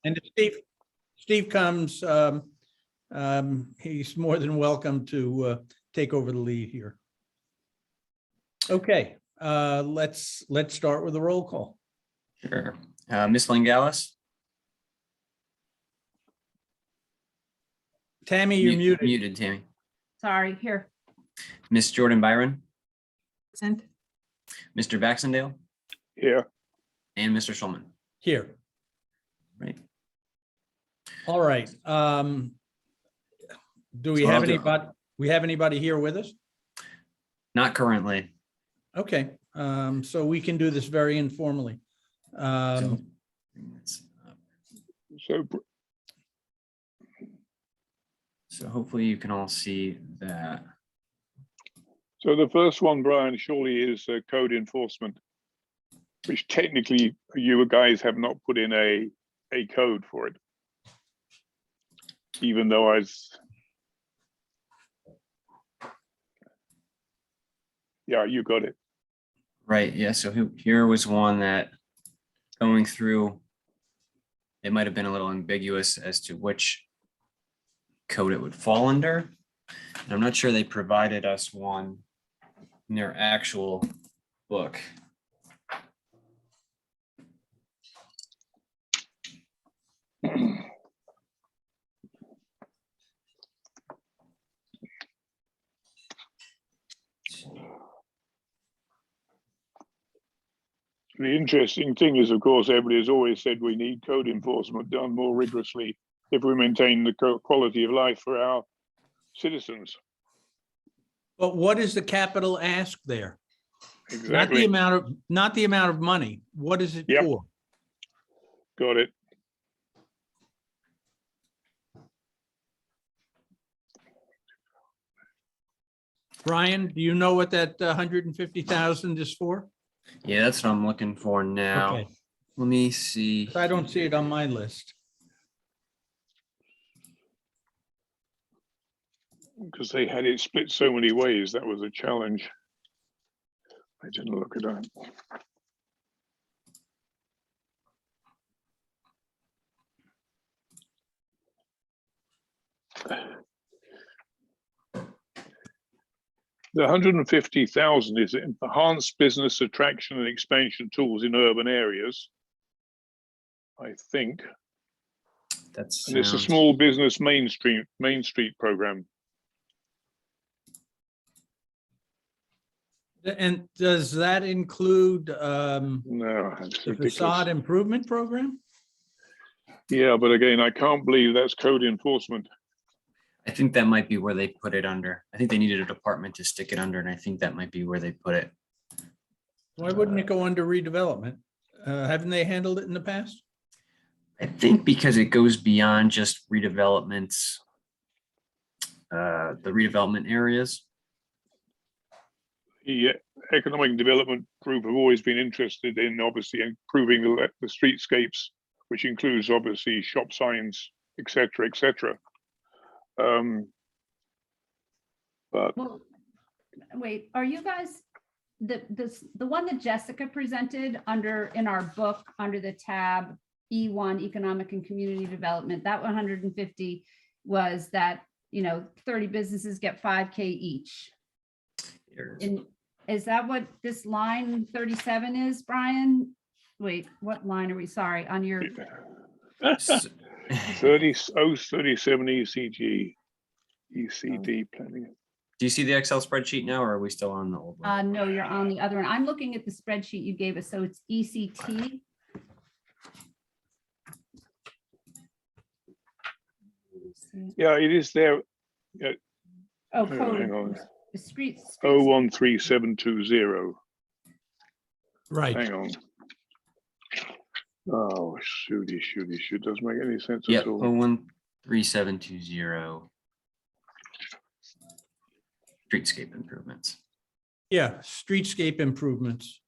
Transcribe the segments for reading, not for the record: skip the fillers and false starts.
And if Steve comes, he's more than welcome to take over the lead here. Okay, let's start with a roll call. Sure. Ms. Lingalis? Tammy, you're muted. Muted, Tammy. Sorry, here. Miss Jordan Byron? Present. Mr. Baxendale? Here. And Mr. Schulman? Here. Right. All right. Do we So have I'll do- anybody? We have anybody here with us? Not currently. Okay, so we can do this very informally. So bring this up. So hopefully you can all see that. So the first one, Brian, surely is code enforcement, which technically you guys have not put in a code for it, even though yeah, you got it. Right, yeah, so here was one that going through, it might have been a little ambiguous as to which code it would fall under. And I'm not sure they provided us one in their actual book. The interesting thing is, of course, everybody has always said we need code enforcement done more rigorously if we maintain the quality of life for our citizens. But what is the capital ask there? Exactly. Not the amount of money. What is it Yep. for? Got it. Brian, do you know what that 150,000 is for? Yeah, that's what I'm looking for now. Okay. Let me see. I don't see it on my list. Because they had it split so many ways, that was a challenge. I didn't look it up. The 150,000 is enhanced business attraction and expansion tools in urban areas, I think. That's And it's a small business Main Street program. And does that include No, that's the ridiculous. facade improvement program? Yeah, but again, I can't believe that's code enforcement. I think that might be where they put it under. I think they needed a department to stick it under, and I think that might be where they put it. Why wouldn't it go under redevelopment? Haven't they handled it in the past? I think because it goes beyond just redevelopments, the redevelopment areas. The Economic Development Group have always been interested in obviously improving the streetscapes, which includes obviously shop signs, etc., etc. But Well, wait, are you guys, the one that Jessica presented in our book, under the tab E1, Economic and Community Development, that 150 was that, 30 businesses get 5K each. And is that what this line 37 is, Brian? Wait, what line are we? Sorry, on your 37 ECD planning. Do you see the Excel spreadsheet now, or are we still on the old one? no, you're on the other one. I'm looking at the spreadsheet you gave us. So it's ECT. Yeah, it is there. Oh, Hang code. on. The streets. 013720. Right. Hang on. Oh, shooty. Doesn't make any sense Yep, at all. 013720. Streetscape improvements. Yeah, streetscape improvements.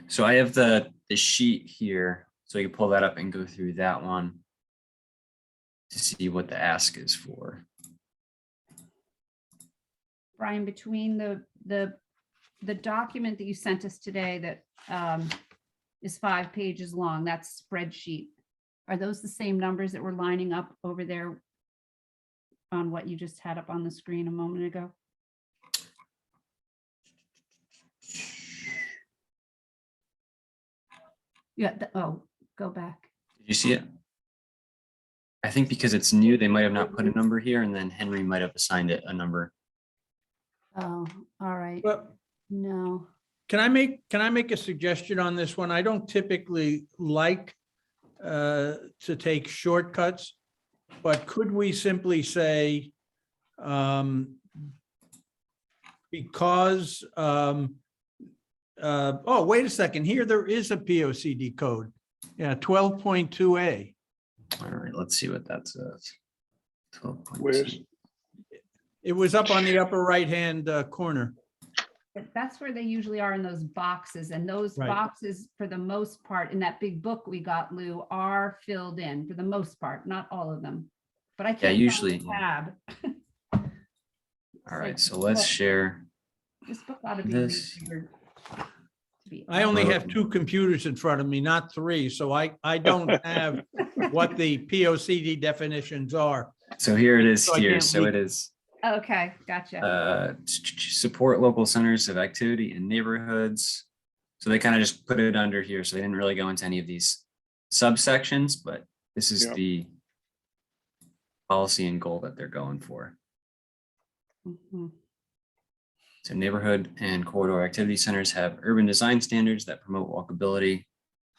So I have the sheet here, so you can pull that up and go through that one to see what the ask is for. Brian, between the document that you sent us today that is 5 pages long, that's spreadsheet. Are those the same numbers that were lining up over there on what you just had up on the screen a moment ago? Yeah, oh, go back. Did you see it? I think because it's new, they might have not put a number here, and then Henry might have assigned it a number. Oh, all right. Well, No. can I make a suggestion on this one? I don't typically like to take shortcuts, but could we simply say, because, oh, wait a second, here there is a POCD code. Yeah, 12.2A. All right, let's see what that says. 12.2. Where's, It was up on the upper right-hand corner. But that's where they usually are in those boxes, and those Right. boxes, for the most part, in that big book we got, Lou, are filled in for the most part, not all of them. But I can't. find the usually, yeah. tab. All right, so let's share. This book ought to be this. refigured to be- I only have 2 computers in front of me, not 3, so I don't have what the POCD definitions are. So here it is So I here. can't So read it is Okay, gotcha. support local centers of activity in neighborhoods. So they kind of just put it under here. So they didn't really go into any of these subsections, but this is Yeah. the policy and goal that they're going for. Mhm. So neighborhood and corridor activity centers have urban design standards that promote walkability.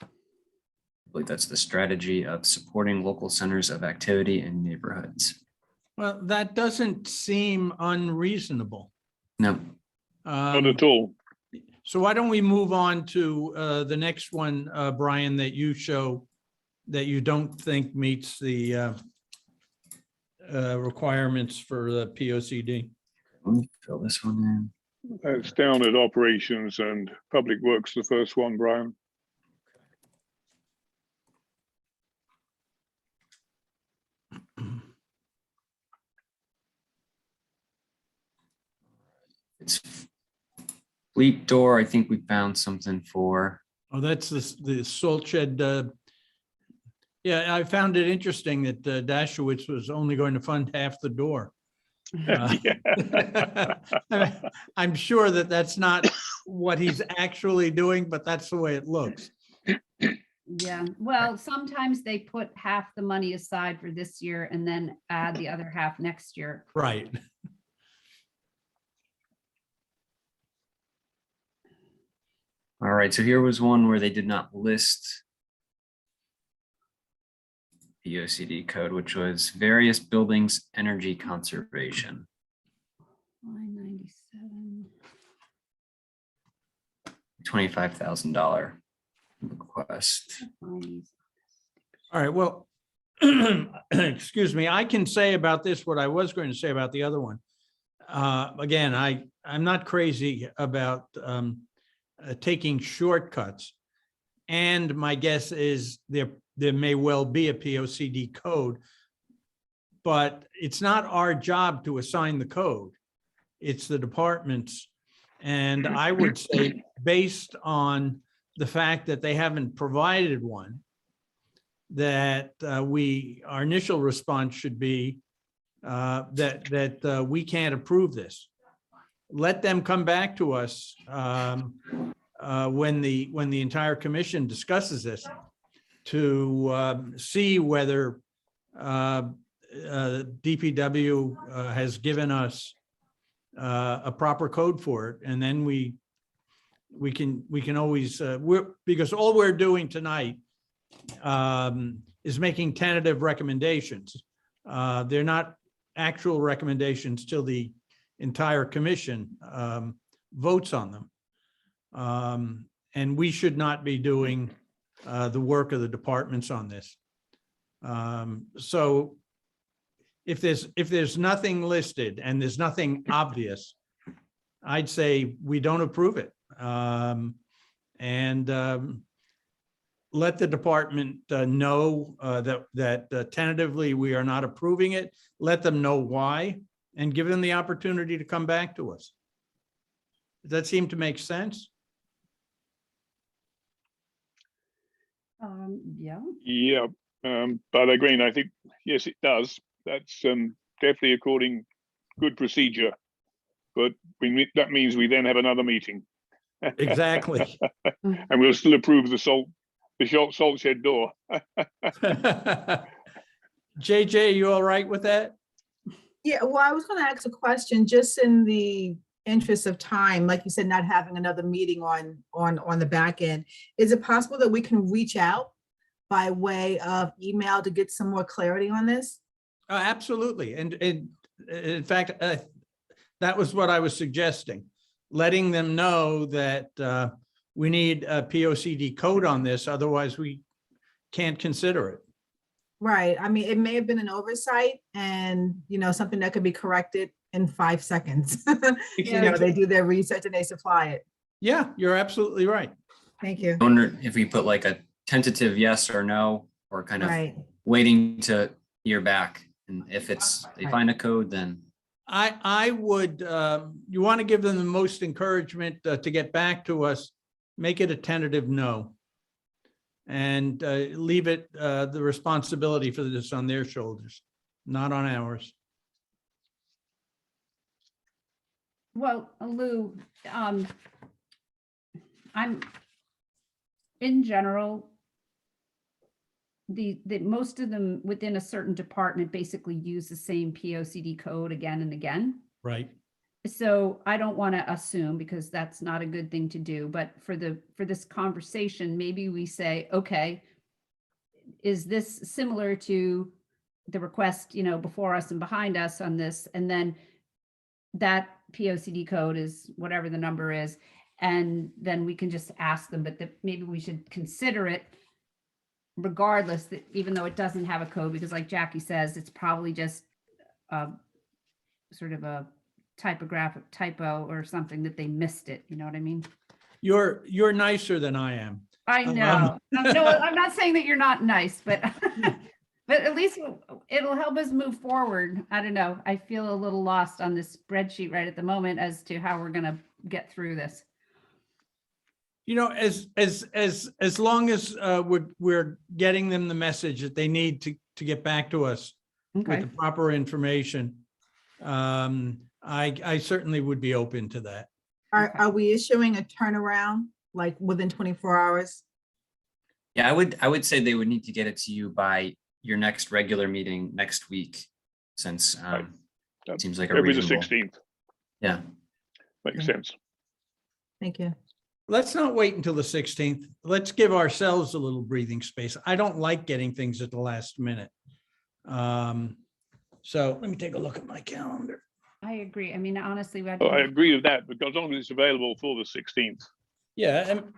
I believe that's the strategy of supporting local centers of activity in neighborhoods. Well, that doesn't seem unreasonable. No, not at all. So why don't we move on to the next one, Brian, that you show that you don't think meets the requirements for the POCD? let me fill this one in. It's down at operations and public works, the first one, Brian. It's fleet door. I think we found something for. Oh, that's the salt shed. Yeah, I found it interesting that Dashowitz was only going to fund half the door. I'm sure that that's not what he's actually doing, but that's the way it looks. Yeah, well, sometimes they put half the money aside for this year and then add the other half next year. Right. All right, so here was one where they did not list the OCD code, which was various buildings energy conservation. Line 97. $25,000 request. All right, well, excuse me, I can say about this what I was going to say about the other one. Again, I'm not crazy about taking shortcuts. And my guess is there may well be a POCD code, but it's not our job to assign the code. It's the department's. And I would say, based on the fact that they haven't provided one, that our initial response should be that we can't approve this. Let them come back to us when the entire commission discusses this to see whether DPW has given us a proper code for it, and then we can always because all we're doing tonight is making tentative recommendations. They're not actual recommendations till the entire commission votes on them. And we should not be doing the work of the departments on this. So if there's nothing listed and there's nothing obvious, I'd say we don't approve it. Let the department know that tentatively we are not approving it. Let them know why and give them the opportunity to come back to us. Does that seem to make sense? Yeah. Yeah, But again, I think, yes, it does. That's definitely according good procedure. But that means we then have another meeting. Exactly. And we'll still approve the salt shed door. JJ, you all right with that? Yeah, well, I was going to ask a question just in the interest of time, like you said, not having another meeting on the back end. Is it possible that we can reach out by way of email to get some more clarity on this? Absolutely. And in fact, that was what I was suggesting, letting them know that we need a POCD code on this, otherwise we can't consider it. Right. I mean, it may have been an oversight and, something that could be corrected in 5 seconds. They do their research and they supply it. Yeah, you're absolutely right. Thank you. I wonder if we put like a tentative yes or no, or kind of Right. waiting to hear back. And if they Right. find a code, then I would, you want to give them the most encouragement to get back to us, make it a tentative no. And leave it, the responsibility for this on their shoulders, not on ours. Well, Lou, I'm, in general, the most of them within a certain department basically use the same POCD code again and again. Right. So I don't want to assume, because that's not a good thing to do, but for this conversation, maybe we say, okay, is this similar to the request, before us and behind us on this? And then that POCD code is whatever the number is. And then we can just ask them, but maybe we should consider it regardless, that even though it doesn't have a code, because like Jackie says, it's probably just sort of a typographic typo or something that they missed it. You know what I mean? You're nicer than I am. I know. No, I'm not saying that you're not nice, but but at least it'll help us move forward. I don't know. I feel a little lost on this spreadsheet right at the moment as to how we're going to get through this. As long as we're getting them the message that they need to get back to us with Okay. the proper information, I certainly would be open to that. Are we issuing a turnaround, like within 24 hours? yeah, I would say they would need to get it to you by your next regular meeting next week, since Right. it seems like a Every the reasonable. 16th. Yeah. Makes Okay. sense. Thank you. Let's not wait until the 16th. Let's give ourselves a little breathing space. I don't like getting things at the last minute. So let me take a look at my calendar. I agree. I mean, honestly, we had Oh, I agree with that, because as long as it's available for the 16th. Yeah, and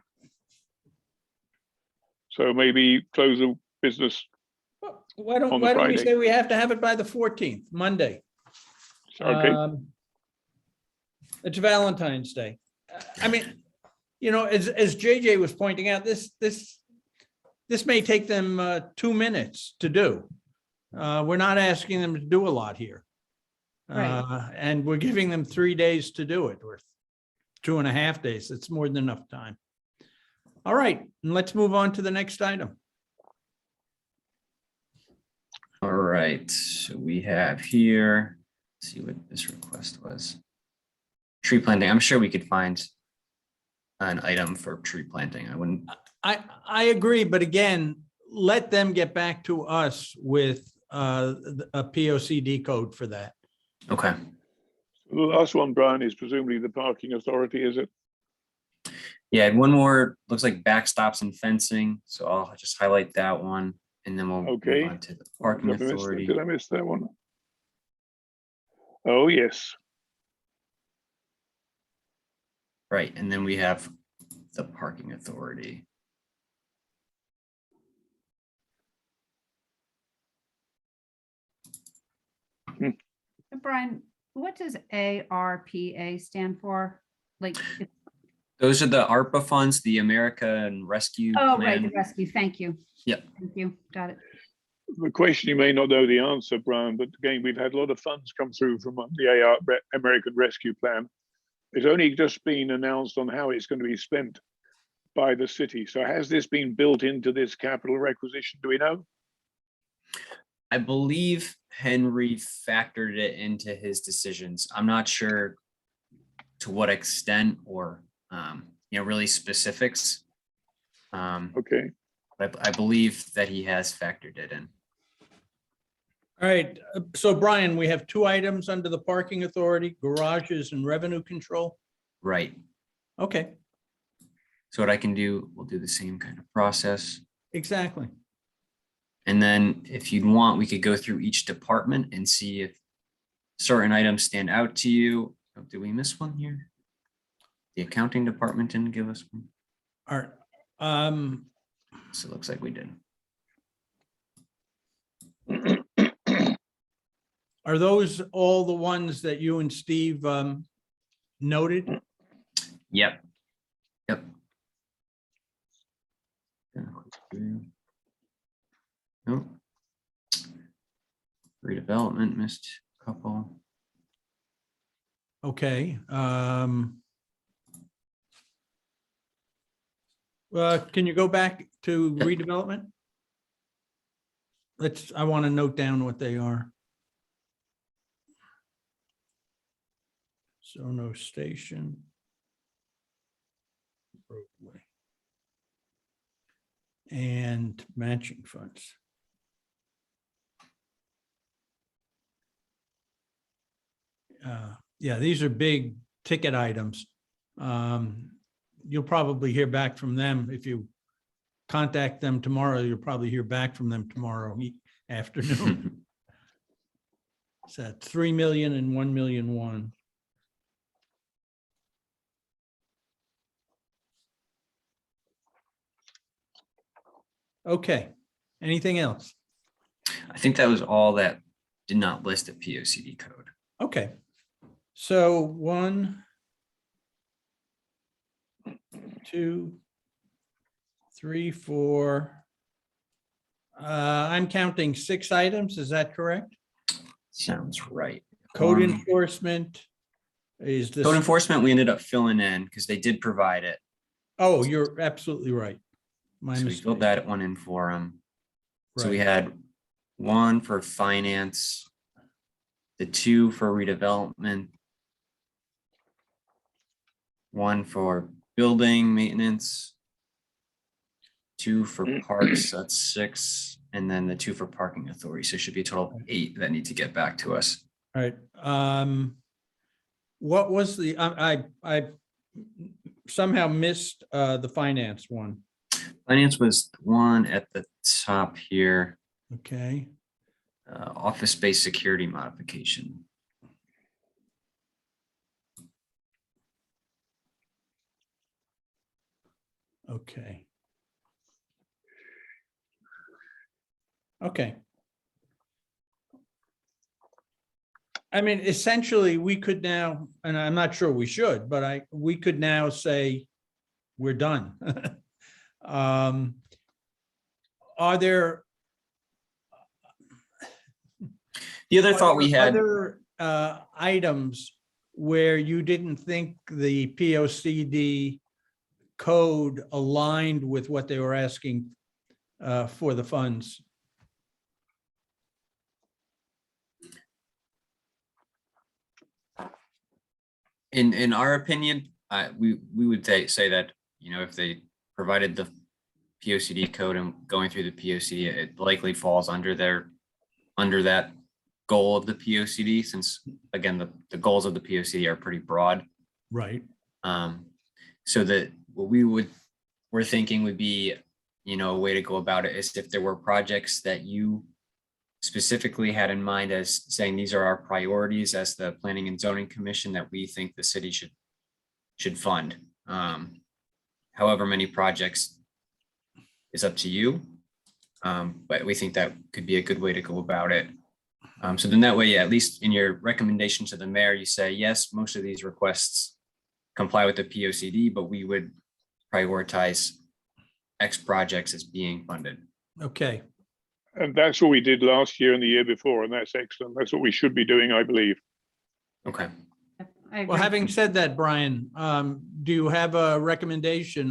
So maybe close the business. why On don't the we Friday. say we have to have it by the 14th, Monday? Okay, It's Valentine's Day. I mean, as JJ was pointing out, this may take them 2 minutes to do. We're not asking them to do a lot here. Right. And we're giving them 3 days to do it, or 2.5 days. It's more than enough time. All right, and let's move on to the next item. All right, so we have here, let's see what this request was. Tree planting. I'm sure we could find an item for tree planting. I wouldn't. I agree, but again, let them get back to us with a POCD code for that. Okay. the last one, Brian, is presumably the parking authority, is it? Yeah, and one more, looks like backstops and fencing. So I'll just highlight that one, and then we'll move Okay. on to the parking authority. Did I miss that one? Oh, yes. Right, and then we have the parking authority. Brian, what does ARPA stand for? Like, Those are the ARPA funds, the American Rescue oh, right, the Plan. rescue. Thank you. Yep. Thank you. Got it. The question, you may not know the answer, Brian, but again, we've had a lot of funds come through from the American Rescue Plan. It's only just been announced on how it's going to be spent by the city. So has this been built into this capital requisition? Do we know? I believe Henry factored it into his decisions. I'm not sure to what extent or, really specifics. Okay. But I believe that he has factored it in. All right, so Brian, we have two items under the parking authority, garages and revenue control. Right. Okay, So what I can do, we'll do the same kind of process. exactly. And then if you'd want, we could go through each department and see if certain items stand out to you. Oh, did we miss one here? The accounting department didn't give us one. All right. So it looks like we did. Are those all the ones that you and Steve noted? Yep. Yep. Nope. Redevelopment missed a couple. Okay. Can you go back to redevelopment? I want to note down what they are. Sono Station. Roadway. And matching funds. Yeah, these are big ticket items. You'll probably hear back from them. If you contact them tomorrow, you'll probably hear back from them tomorrow afternoon. It's at 3 million and 1 million one. Okay, anything else? I think that was all that did not list a POCD code. Okay, so 1, 2, 3, 4. I'm counting 6 items, is that correct? Sounds right. Code enforcement is this. Code enforcement, we ended up filling in because they did provide it. Oh, you're absolutely right. My So we mistake. filled that one in for them. So we Right. had 1 for finance, the 2 for redevelopment, 1 for building maintenance, 2 for parks, that's 6, and then the 2 for parking authority. So it should be a total of 8 that need to get back to us. All right. What was the, I somehow missed the finance one. Finance was the one at the top here, Okay. office space security modification. Okay. Okay. I mean, essentially, we could now, and I'm not sure we should, but we could now say we're done. Are there The other thought we had, other items where you didn't think the POCD code aligned with what they were asking for the funds? in our opinion, we would say that, if they provided the POCD code and going through the POCD, it likely falls under that goal of the POCD, since again, the goals of the POCD are pretty broad. Right. So that what we're thinking would be, a way to go about it is if there were projects that you specifically had in mind as saying these are our priorities as the Planning and Zoning Commission that we think the city should fund. However many projects is up to you, but we think that could be a good way to go about it. So then that way, at least in your recommendation to the mayor, you say, yes, most of these requests comply with the POCD, but we would prioritize X projects as being funded. Okay. And that's what we did last year and the year before, and that's excellent. That's what we should be doing, I believe. Okay. I Well, agree. having said that, Brian, do you have a recommendation?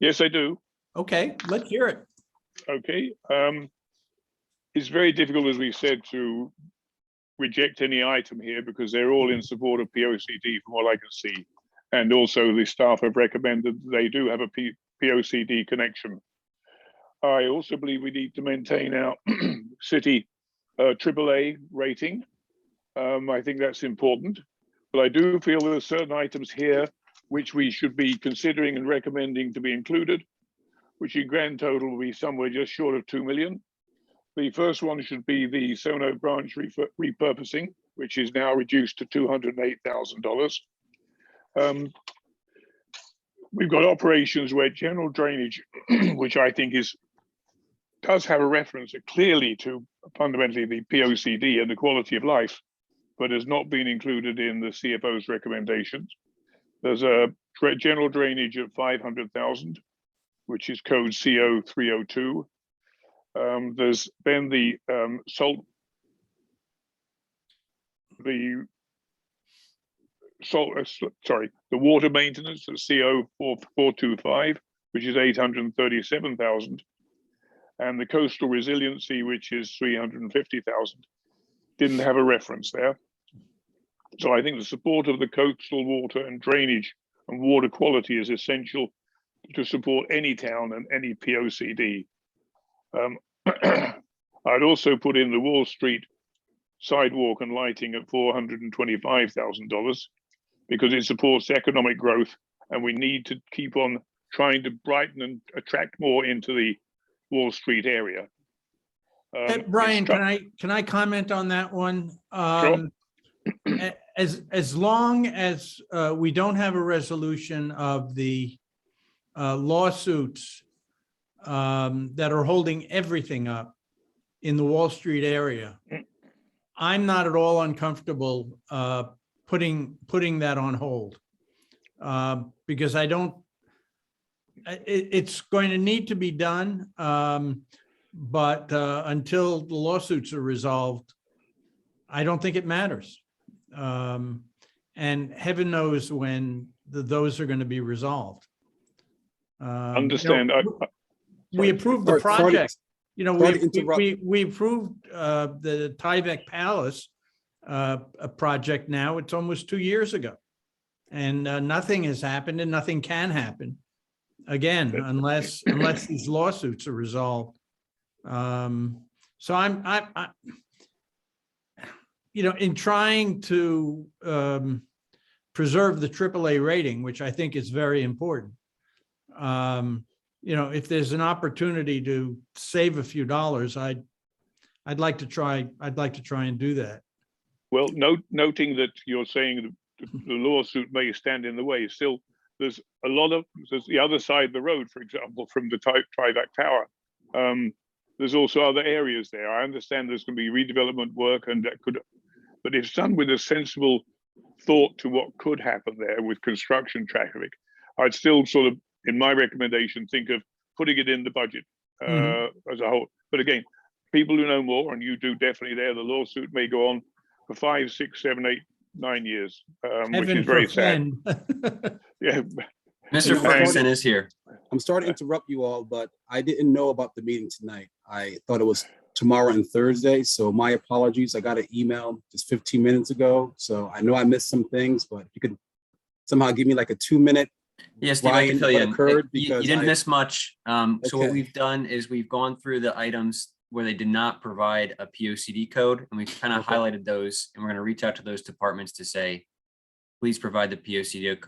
Yes, I do. Okay, let's hear it. Okay. It's very difficult, as we said, to reject any item here because they're all in support of POCD from what I can see. And also the staff have recommended they do have a POCD connection. I also believe we need to maintain our city AAA rating. I think that's important, but I do feel there are certain items here which we should be considering and recommending to be included, which in grand total will be somewhere just short of 2 million. The first one should be the Sono branch repurposing, which is now reduced to $208,000. We've got operations where general drainage, which I think does have a reference clearly to fundamentally the POCD and the quality of life, but has not been included in the CFO's recommendations. There's a general drainage of 500,000, which is code CO 302. There's then the water maintenance at CO 425, which is 837,000, and the coastal resiliency, which is 350,000, didn't have a reference there. So I think the support of the coastal water and drainage and water quality is essential to support any town and any POCD. I'd also put in the Wall Street sidewalk and lighting at $425,000 because it supports economic growth, and we need to keep on trying to brighten and attract more into the Wall Street area. Hey, Brian, can I comment on that one? Sure. As long as we don't have a resolution of the lawsuits that are holding everything up in the Wall Street area, I'm not at all uncomfortable putting that on hold because I don't. It's going to need to be done, but until the lawsuits are resolved, I don't think it matters. And heaven knows when those are going to be resolved. Understand. We approved the Sorry- project. sorry to interrupt. We approved the Tyvek Palace a project now. It's almost 2 years ago. And nothing has happened and nothing can happen again unless these lawsuits are resolved. So I'm in trying to preserve the AAA rating, which I think is very important. If there's an opportunity to save a few dollars, I'd like to try and do that. Well, noting that you're saying the lawsuit may stand in the way, still there's the other side of the road, for example, from the Tyvek Tower. There's also other areas there. I understand there's going to be redevelopment work, and that but if done with a sensible thought to what could happen there with construction traffic, I'd still sort of, in my recommendation, think of putting it in the budget as a whole. But again, people who know more, and you do definitely there, the lawsuit may go on for 5, 6, 7, 8, 9 years, which is very sad. Yeah. Mr. Ferguson is here. I'm sorry to interrupt you all, but I didn't know about the meeting tonight. I thought it was tomorrow and Thursday, so my apologies. I got an email just 15 minutes ago, so I know I missed some things, but if you could somehow give me like a 2-minute. Yes, Steve, I can fill you in. You didn't I- miss much. So what Okay. we've done is we've gone through the items where they did not provide a POCD code, and we've kind of Okay. highlighted those, and we're going to reach out to those departments to say, please provide the POCD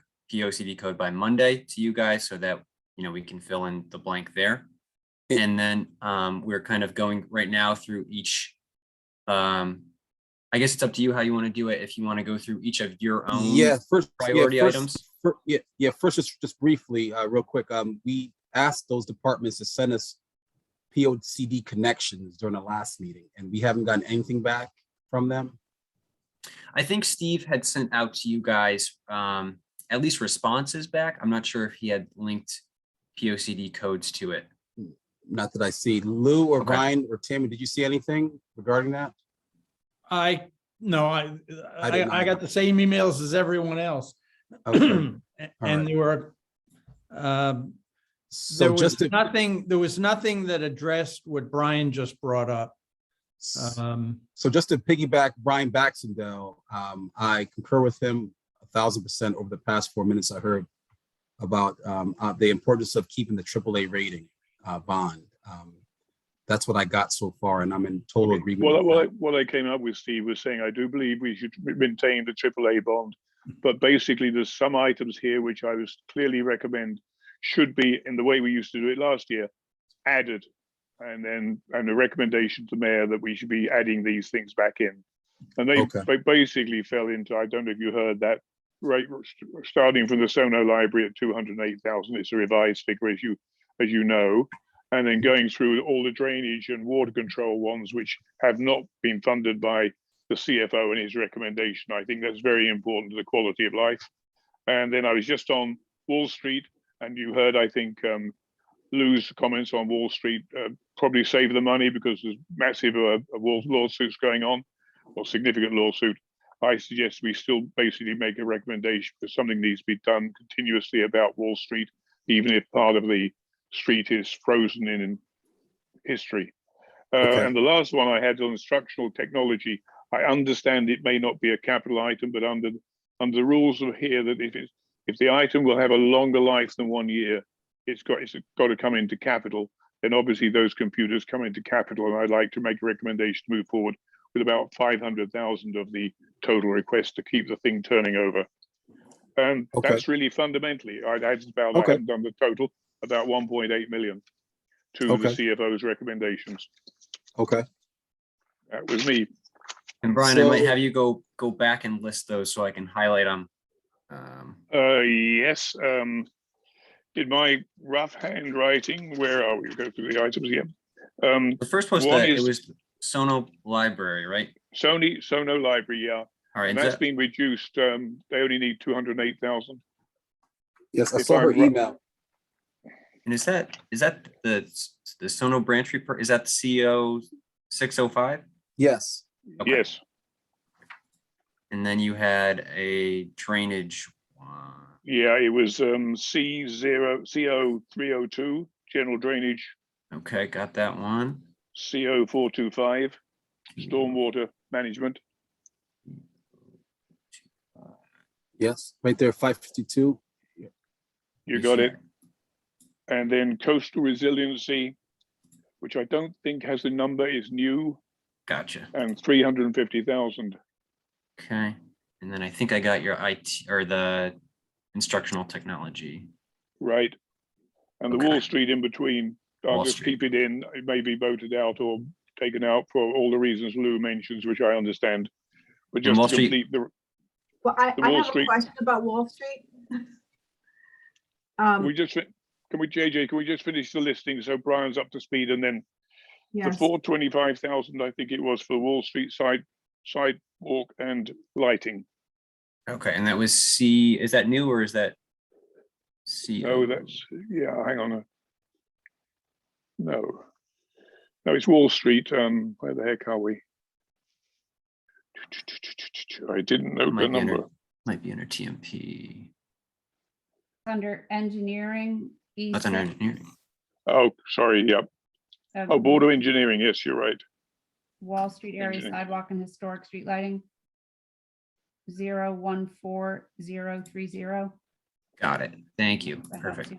code by Monday to you guys so that, we can fill in the blank there. And then we're kind of going right now through each, I guess it's up to you how you want to do it. If you want to go through each of your own priority items. First, just briefly, real quick. We asked those departments to send us POCD connections during the last meeting, and we haven't gotten anything back from them. I think Steve had sent out to you guys at least responses back. I'm not sure if he had linked POCD codes to it. Not that I see. Lou or Okay. Ryan or Tammy, did you see anything regarding that? I didn't got either. the same emails as everyone else. Okay. And right. there were So There was just to, nothing that addressed what Brian just brought up. so just to piggyback Brian Baxendale, I concur with him 1,000% over the past 4 minutes I heard about the importance of keeping the AAA rating bond. That's what I got so far, and I'm in total agreement. with that. What I came up with, Steve, was saying I do believe we should maintain the AAA bond, but basically there's some items here which I was clearly recommend should be, in the way we used to do it last year, added, and a recommendation to Mayor that we should be adding these things back in. And they basically fell into, I don't know if you heard that, right, starting from the Sono Library at 208,000. It's a revised figure, as you know, and then going through all the drainage and water control ones which have not been funded by the CFO and his recommendation. I think that's very important to the quality of life. And then I was just on Wall Street, and you heard, I think, Lou's comments on Wall Street. Probably save the money because there's massive lawsuits going on, or significant lawsuit. I suggest we still basically make a recommendation because something needs to be done continuously about Wall Street, even if part of the street is frozen in history. And the last one I had on instructional technology. I understand it may not be a capital item, but under the rules of here, that if the item will have a longer life than 1 year, it's got to come into capital. Then obviously those computers come into capital, and I'd like to make a recommendation to move forward with about 500,000 of the total request to keep the thing turning over. And that's really fundamentally, I haven't done the total, about 1.8 million to the CFO's recommendations. Okay. That was me. And Brian, I might have you go back and list those so I can highlight them. Yes. In my rough handwriting, where are we? Go through the items again. The first was it was Sono Library, right? Sono Library, yeah. All right, And that's been reduced. They only need 208,000. Yes, I saw her email. and is that the Sono branch report? Is that the CO 605? Yes. Okay. Yes. And then you had a drainage one. Yeah, it was CO302, general drainage. Okay, got that one. CO425, stormwater management. Yes, right there, 552. You got it. And then coastal resiliency, which I don't think has the number, is new. Gotcha. And 350,000. Okay. And then I think I got your IT or the instructional technology. Right. And the Wall Street in between, I'll just keep it in. It may be voted out or taken out for all the reasons Lou mentions, which I understand. But just to complete the Well, I have a question about Wall Street. Can we just finish the listing so Brian's up to speed, and then the 425,000, I think it was, for Wall Street sidewalk and lighting. Okay, and that was C. Is that new or is that C? No, that's hang on. No, it's Wall Street. Where the heck are we? I didn't note the number. Might be under TMP. Under engineering. That's under engineering. Oh, sorry. Yep. Oh, Board of Engineering. Yes, you're right. Wall Street area sidewalk and historic street lighting. 014030. Got it. Thank you. Perfect.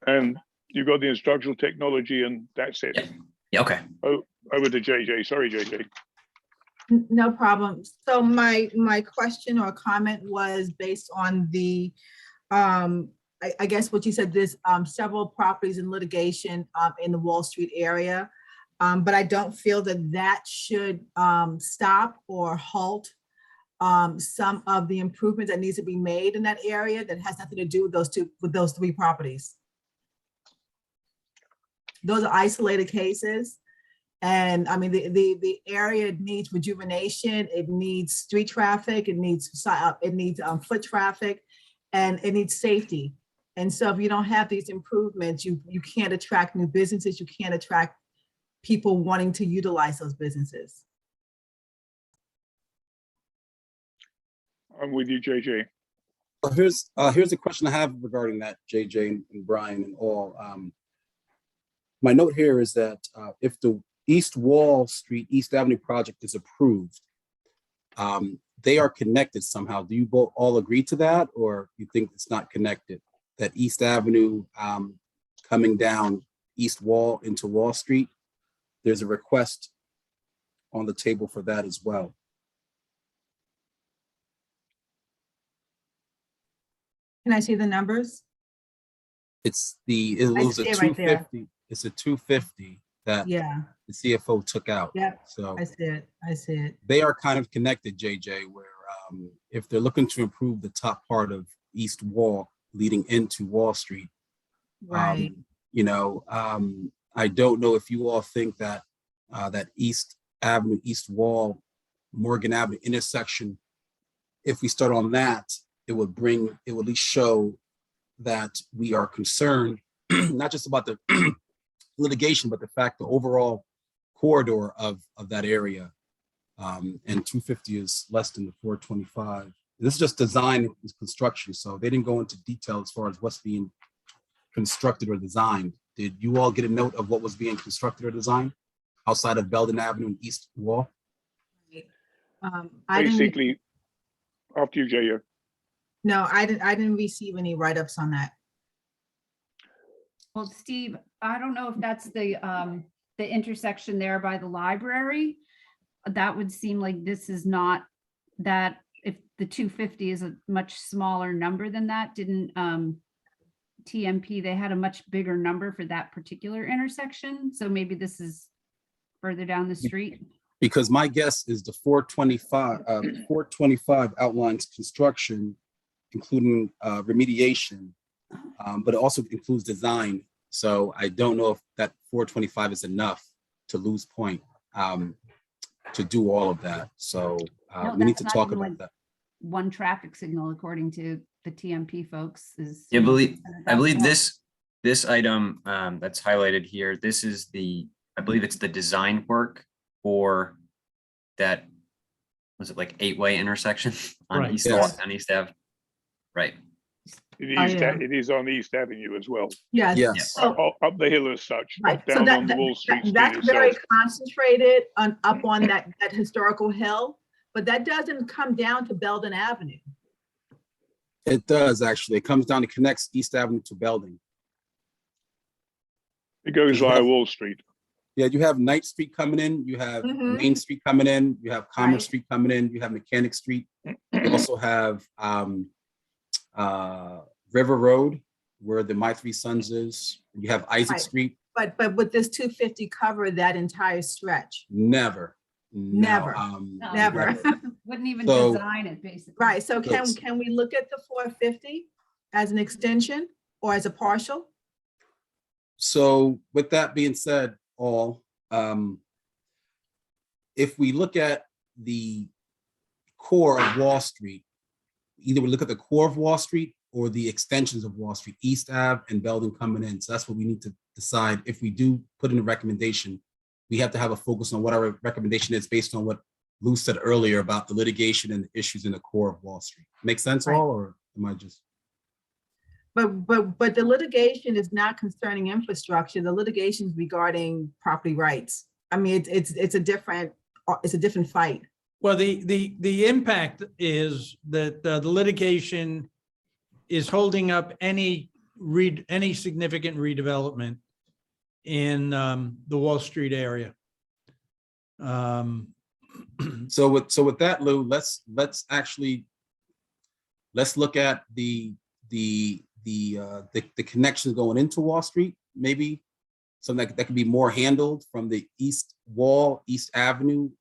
And you got the instructional technology, and that's it. Yeah. Okay. Oh, over to JJ. Sorry, JJ. No problem. So my question or comment was based on the, I guess what you said, there's several properties in litigation in the Wall Street area, but I don't feel that should stop or halt some of the improvements that needs to be made in that area that has nothing to do with those three properties. Those are isolated cases. And I mean, the area needs rejuvenation. It needs street traffic. It needs foot traffic, and it needs safety. And so if you don't have these improvements, you can't attract new businesses. You can't attract people wanting to utilize those businesses. I'm with you, JJ. Here's a question I have regarding that, JJ and Brian and all. My note here is that if the East Wall Street, East Avenue project is approved, they are connected somehow. Do you both all agree to that, or you think it's not connected? That East Avenue coming down East Wall into Wall Street, there's a request on the table for that as well. Can I see the numbers? It was a see it right there. 250. It's a 250 that Yeah, the CFO took out. Yep. So I see it. I see it. they are kind of connected, JJ, where if they're looking to improve the top part of East Wall leading into Wall Street, Right. I don't know if you all think that that East Avenue, East Wall, Morgan Avenue intersection, if we start on that, it would at least show that we are concerned, not just about the litigation, but the fact the overall corridor of that area. And 250 is less than the 425. This is just design and construction, so they didn't go into detail as far as what's being constructed or designed. Did you all get a note of what was being constructed or designed outside of Belden Avenue and East Wall? I didn't, Basically, after you, Jay. no, I didn't receive any write-ups on that. Well, Steve, I don't know if that's the intersection there by the library. That would seem like this is not that, if the 250 is a much smaller number than that, didn't TMP, they had a much bigger number for that particular intersection. So maybe this is further down the street. Because my guess is the 425 outlines construction, including remediation, but it also includes design. So I don't know if that 425 is enough to lose point to do all of that. So No, we need that's to not talk even about like that. one traffic signal, according to the TMP folks, is. I believe Yeah. this item that's highlighted here, this is I believe it's the design work for that, was it like 8-way intersection on Right. East Yes. on East Ave? Right. It is on East Avenue as well, Yes. Yes. So, up the hill as such, right. not So down on the Wall Street street that's very itself. concentrated up on that historical hill, but that doesn't come down to Belden Avenue. It does actually. It comes down, it connects East Avenue to Belden. It goes There's via nothing- Wall Street. Yeah, you have Ninth Street coming in, you have Mhm. Main Street coming in, you have Commerce Right. Street coming in, you have Mechanic Street. You also have River Road, where the My Three Sons is. You have Isaac Right. Street. But would this 250 cover that entire stretch? Never. Never. No. Never. Wouldn't even So- design it, basically. Right, so Yes. can we look at the 450 as an extension or as a partial? So with that being said, if we look at the core of Wall Street, either we look at the core of Wall Street or the extensions of Wall Street, East Ave and Belden coming in. So that's what we need to decide. If we do put in a recommendation, we have to have a focus on what our recommendation is based on what Lou said earlier about the litigation and the issues in the core of Wall Street. Make sense Right. all, or am I just? But the litigation is not concerning infrastructure. The litigation is regarding property rights. I mean, it's a different fight. Well, the impact is that the litigation is holding up any significant redevelopment in the Wall Street area. So with that, Lou, let's look at the connections going into Wall Street, maybe something that can be more handled from the East Wall, East Avenue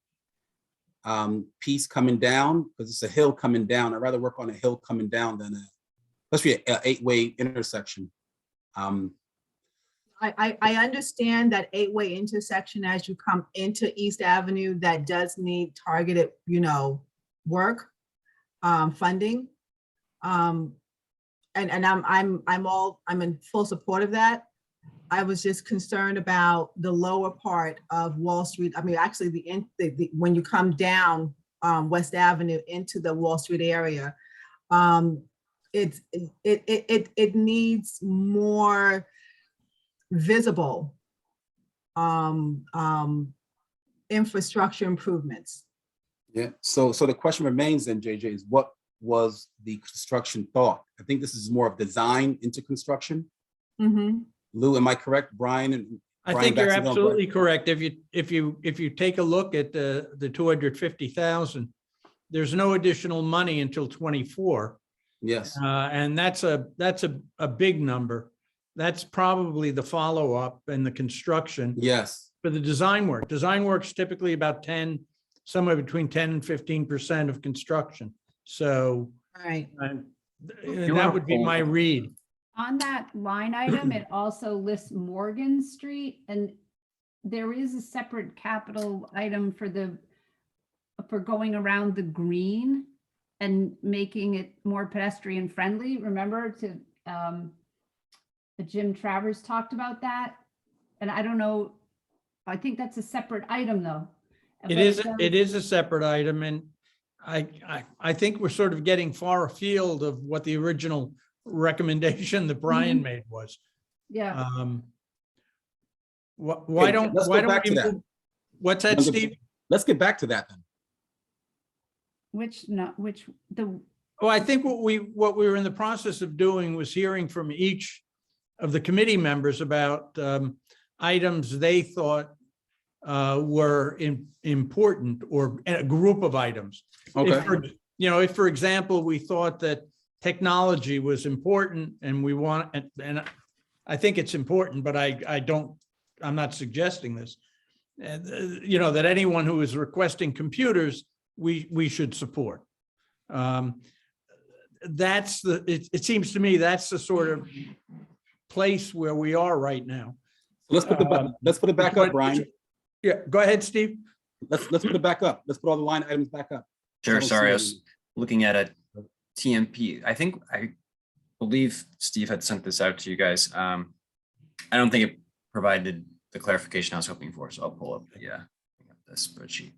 piece coming down, because it's a hill coming down. I'd rather work on a hill coming down than especially an 8-way intersection. I understand that 8-way intersection as you come into East Avenue, that does need targeted, work, funding. And I'm in full support of that. I was just concerned about the lower part of Wall Street. I mean, actually when you come down West Avenue into the Wall Street area, it needs more visible infrastructure improvements. Yeah, so the question remains then, JJ, is what was the construction thought? I think this is more of design into construction. Mhm. Lou, am I correct? Brian and I Brian think you're Baxendale, absolutely correct. If you take a look at the 250,000, there's no additional money until 24. yes, And that's a big number. That's probably the follow-up and the construction yes, for the design work. Design work's typically about 10, somewhere between 10 and 15% of construction. So Right. that would be my read. On that line item, it also lists Morgan Street, and there is a separate capital item for going around the green and making it more pedestrian friendly. Remember Jim Travers talked about that? And I don't know, I think that's a separate item though. It is a separate item, and I think we're sort of getting far afield of what the original recommendation that Brian made was. Yeah, Why don't let's go back we to that. move? What's that, Steve? Let's get back to that then. Well, I think what we were in the process of doing was hearing from each of the committee members about items they thought were important, or a group of items. Okay, If, for example, we thought that technology was important and we want, and I think it's important, but I'm not suggesting this, that anyone who is requesting computers, we should support. It seems to me that's the sort of place where we are right now. let's put it back up, Brian. Yeah, go ahead, Steve. Let's put it back up. Let's put all the line items back up. Sure, don't sorry, I see was looking at a TMP. I believe Steve had sent this out to you guys. I don't think it provided the clarification I was hoping for, so I'll pull up the spreadsheet.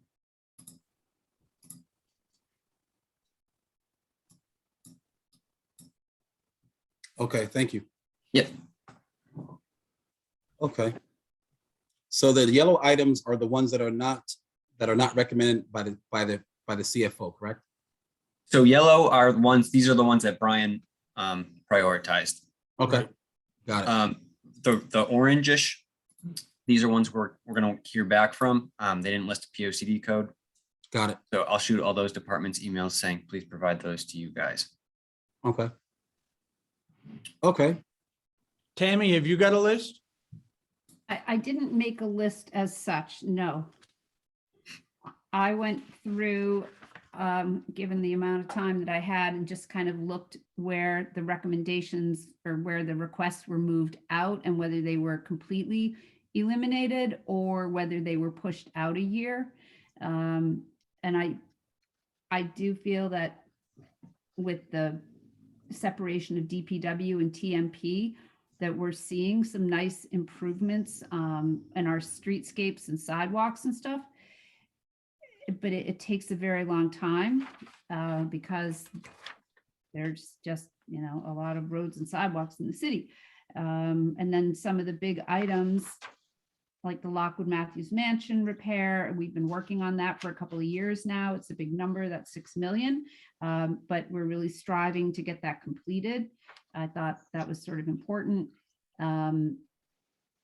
Okay, thank you. Yep. Okay. So the yellow items are the ones that are not recommended by the CFO, correct? So yellow are the ones, these are the ones that Brian prioritized. Okay, got it. The orangish, these are ones we're gonna hear back from. They didn't list a POCD code. Got it. So I'll shoot all those departments emails saying, please provide those to you guys. Okay. Okay. Tammy, have you got a list? I didn't make a list as such, no. I went through, given the amount of time that I had, and just kind of looked where the recommendations or where the requests were moved out and whether they were completely eliminated or whether they were pushed out a year. And I do feel that with the separation of DPW and TMP, that we're seeing some nice improvements in our streetscapes and sidewalks and stuff. But it takes a very long time because there's just, a lot of roads and sidewalks in the city. And then some of the big items like the Lockwood Matthews Mansion repair, we've been working on that for a couple of years now. It's a big number, that's 6 million, but we're really striving to get that completed. I thought that was sort of important. And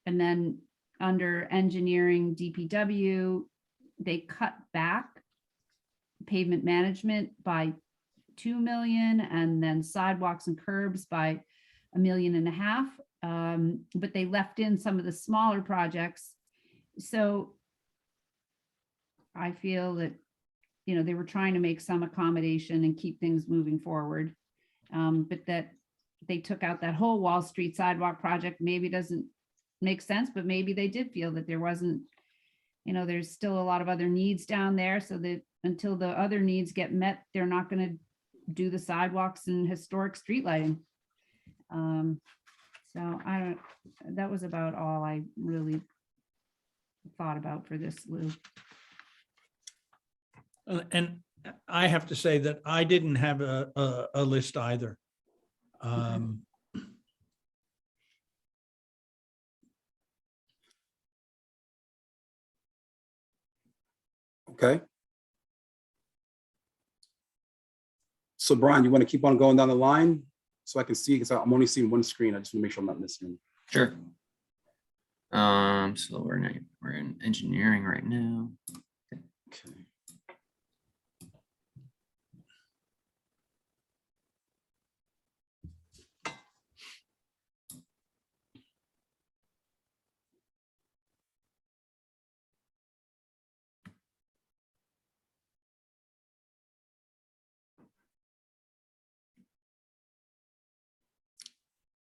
then under engineering DPW, they cut back pavement management by 2 million, and then sidewalks and curbs by 1.5 million. But they left in some of the smaller projects. So I feel that, they were trying to make some accommodation and keep things moving forward. But that they took out that whole Wall Street sidewalk project, maybe doesn't make sense, but maybe they did feel that there wasn't, there's still a lot of other needs down there, so that until the other needs get met, they're not going to do the sidewalks and historic street lighting. So that was about all I really thought about for this, Lou. And I have to say that I didn't have a list either. Um, Okay. So Brian, you want to keep on going down the line so I can see, because I'm only seeing one screen. I just want to make sure I'm not missing. Sure. So we're in engineering right now. Okay.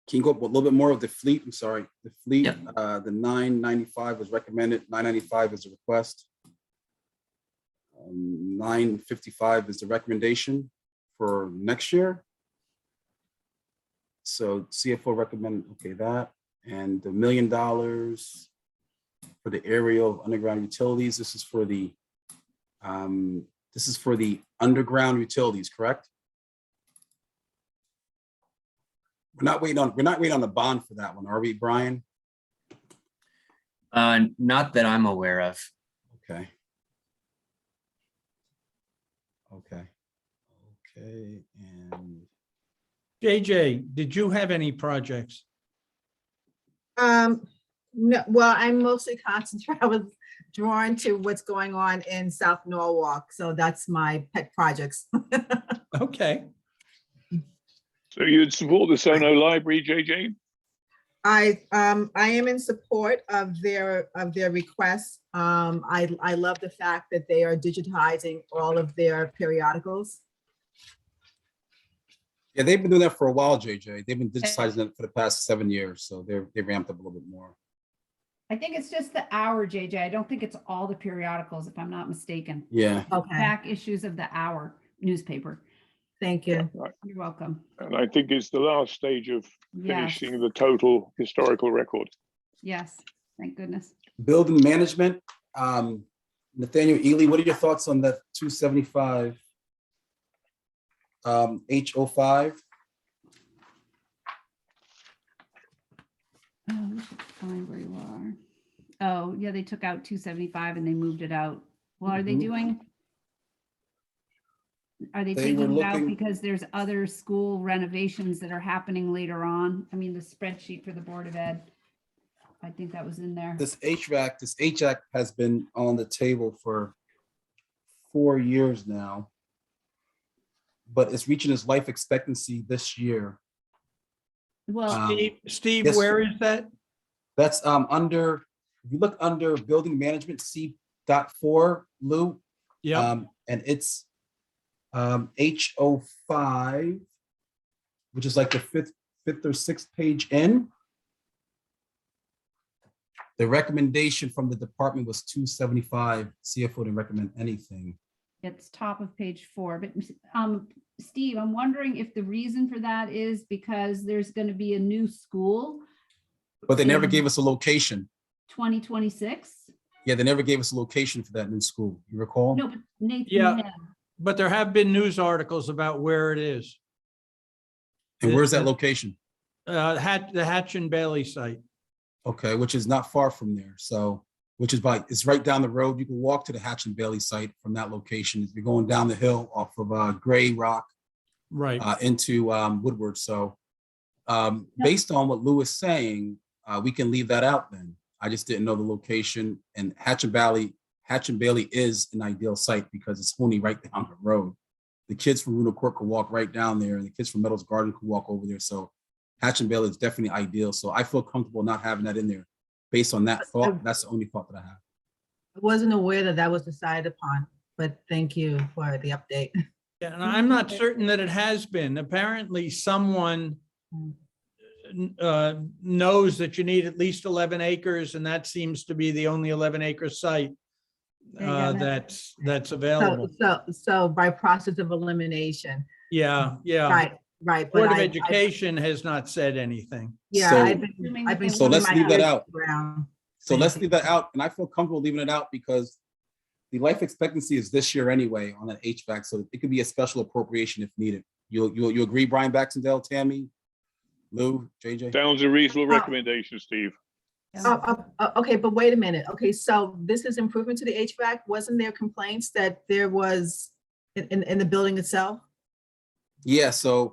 Can you go up a little bit more of the fleet? I'm sorry, the fleet, Yep. the 995 was recommended, 995 is the request. 955 is the recommendation for next year. So CFO recommend, okay, that, and the $1 million for the aerial of underground utilities. This is for the underground utilities, correct? We're not waiting on the bond for that one, are we, Brian? Not that I'm aware of. Okay. Okay. Okay, and JJ, did you have any projects? No, well, I'm mostly concentrated, I was drawn to what's going on in South Norwalk, so that's my pet projects. Okay, So you'd support the Sono Library, JJ? I am in support of their requests. I love the fact that they are digitizing all of their periodicals. yeah, they've been doing that for a while, JJ. They've been digitizing it for the past 7 years, so they ramped up a little bit more. I think it's just the hour, JJ. I don't think it's all the periodicals, if I'm not mistaken. Yeah. Okay, Back issues of the hour newspaper. thank you. Right. You're welcome. And I think it's the last stage of Yes, finishing the total historical record. yes, thank goodness. Building management, Nathaniel Ely, what are your thoughts on that 275 H05? Oh, we should find where you are. Oh, yeah, they took out 275 and they moved it out. Well, are they Mhm. doing? Are they They were taking it out looking- because there's other school renovations that are happening later on? I mean, the spreadsheet for the Board of Ed. I think that was in there. This HVAC has been on the table for 4 years now, but it's reaching its life expectancy this year. Well, Steve, yes, where is that? That's under, if you look under building management C.4, Lou, Yeah, and it's H05, which is like the fifth or sixth page in. The recommendation from the department was 275. CFO didn't recommend anything. it's top of page 4, but Steve, I'm wondering if the reason for that is because there's going to be a new school, But they never in gave us a location. 2026. Yeah, they never gave us a location for that new school. You recall? No, but Nathan, Yeah. you had- but there have been news articles about where it is. And where's that location? The Hatch and Bailey site. Okay, which is not far from there. So, which is it's right down the road. You can walk to the Hatch and Bailey site from that location. If you're going down the hill off of Gray Rock Right. into Woodward. So based on what Lou is saying, we can leave that out then. I just didn't know the location, and Hatch and Bailey is an ideal site because it's only right down the road. The kids from Rudolph Court could walk right down there, and the kids from Meadows Garden could walk over there. So Hatch and Bailey is definitely ideal. So I feel comfortable not having that in there. Based on that thought, that's the only thought that I have. I wasn't aware that that was decided upon, but thank you for the update. Yeah, and I'm not certain that it has been. Apparently, someone knows that you need at least 11 acres, and that seems to be the only 11-acre site Yeah, that's available. So by process of elimination, Yeah, yeah. right. Board But of I, Education has not said anything. yeah, So- I've been. So let's putting leave my that ears out. around. So Thank let's you. leave that out, and I feel comfortable leaving it out because the life expectancy is this year anyway on that HVAC, so it could be a special appropriation if needed. You agree, Brian Baxendale, Tammy, Lou, JJ? Sounds a reasonable recommendation, Steve. Okay, but wait a minute. Okay, so this is improvement to the HVAC. Wasn't there complaints that there was in the building itself? Yeah, so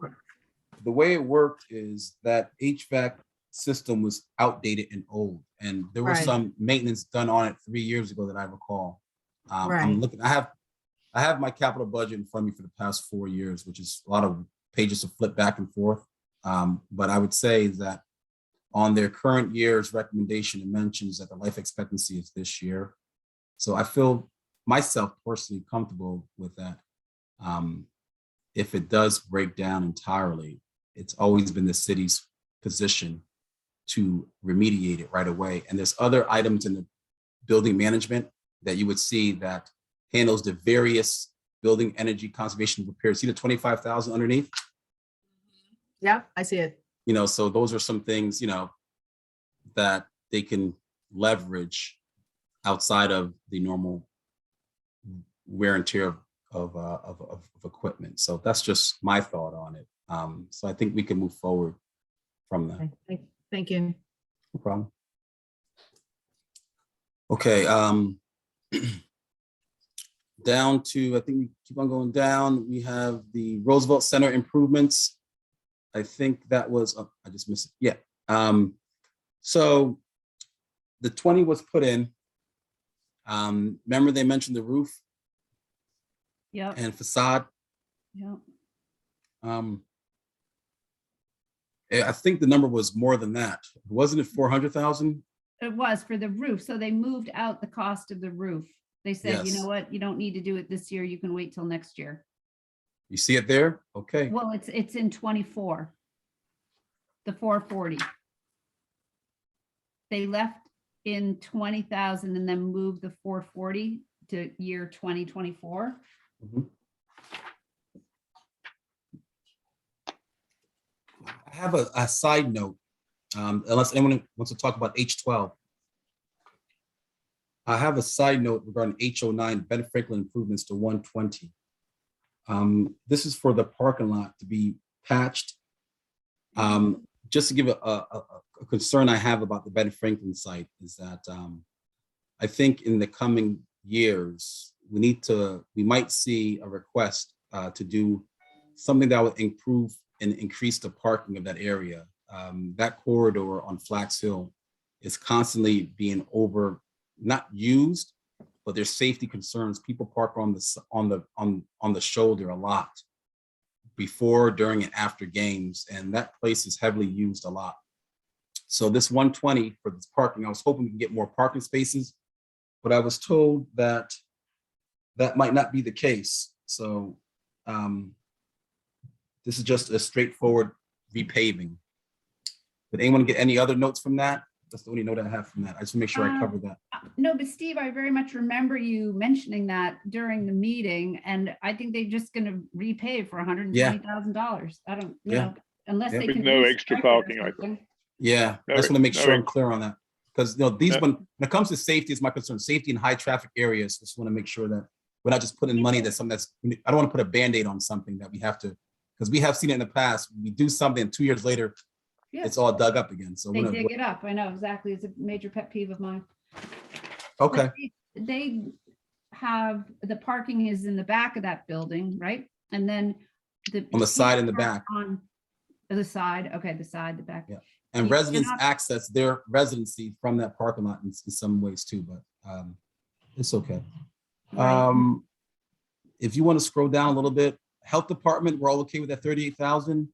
the way it worked is that HVAC system was outdated and old, and there was Right. some maintenance done on it 3 years ago that I recall. Right. I'm looking, I have my capital budget in front of me for the past 4 years, which is a lot of pages to flip back and forth. But I would say that on their current year's recommendation, it mentions that the life expectancy is this year. So I feel myself personally comfortable with that. If it does break down entirely, it's always been the city's position to remediate it right away. And there's other items in the building management that you would see that handles the various building energy conservation repairs. See the 25,000 underneath? Yeah, I see it. You know, so those are some things, you know, that they can leverage outside of the normal wear and tear of equipment. So that's just my thought on it. So I think we can move forward from that. Thank you. No problem. Okay, down to, I think we keep on going down. We have the Roosevelt Center improvements. I think that was, oh, I just missed it. Yeah. So the 20 was put in. Remember they mentioned the roof Yep, and facade. yep. I think the number was more than that. Wasn't it 400,000? It was for the roof. So they moved out the cost of the roof. They said, you Yes. know what, you don't need to do it this year. You can wait till next year. You see it there? Okay. Well, it's in 24. The 440. They left in 20,000 and then moved the 440 to year 2024. Mhm. I have a side note, unless anyone wants to talk about H12. I have a side note regarding H09 Ben Franklin improvements to 120. This is for the parking lot to be patched. Just to give a concern I have about the Ben Franklin site is that I think in the coming years, we might see a request to do something that would improve and increase the parking of that area. That corridor on Flax Hill is constantly being not used, but there's safety concerns. People park on the shoulder a lot before, during, and after games, and that place is heavily used a lot. So this 120 for this parking, I was hoping we can get more parking spaces, but I was told that that might not be the case. So this is just a straightforward repaving. Did anyone get any other notes from that? That's the only note I have from that. I just want to make sure I covered that. No, but Steve, I very much remember you mentioning that during the meeting, and I think they're just gonna repay for $120,000. I don't, you Yeah. know, unless Yeah. they With can. no do extra strike it or parking, I think. something. Yeah, I No, just want to make no, sure I'm clear on that. Because, you know, Yeah. when it comes to safety is my concern, safety in high traffic areas. Just want to make sure that we're not just putting money that's something that's, I don't want to put a Band-Aid on something that we have to, because we have seen it in the past. We do something and 2 years later, Yeah, it's all dug up again. So they we're dig gonna, it up. I know exactly. It's a major pet peeve of mine. okay, But they have, the parking is in the back of that building, right? And then on the side and the back. On the side, okay, the side, the back. Yeah. And You residents cannot- access their residency from that parking lot in some ways too, but it's okay. Right. If you want to scroll down a little bit, health department, we're all okay with that 38,000.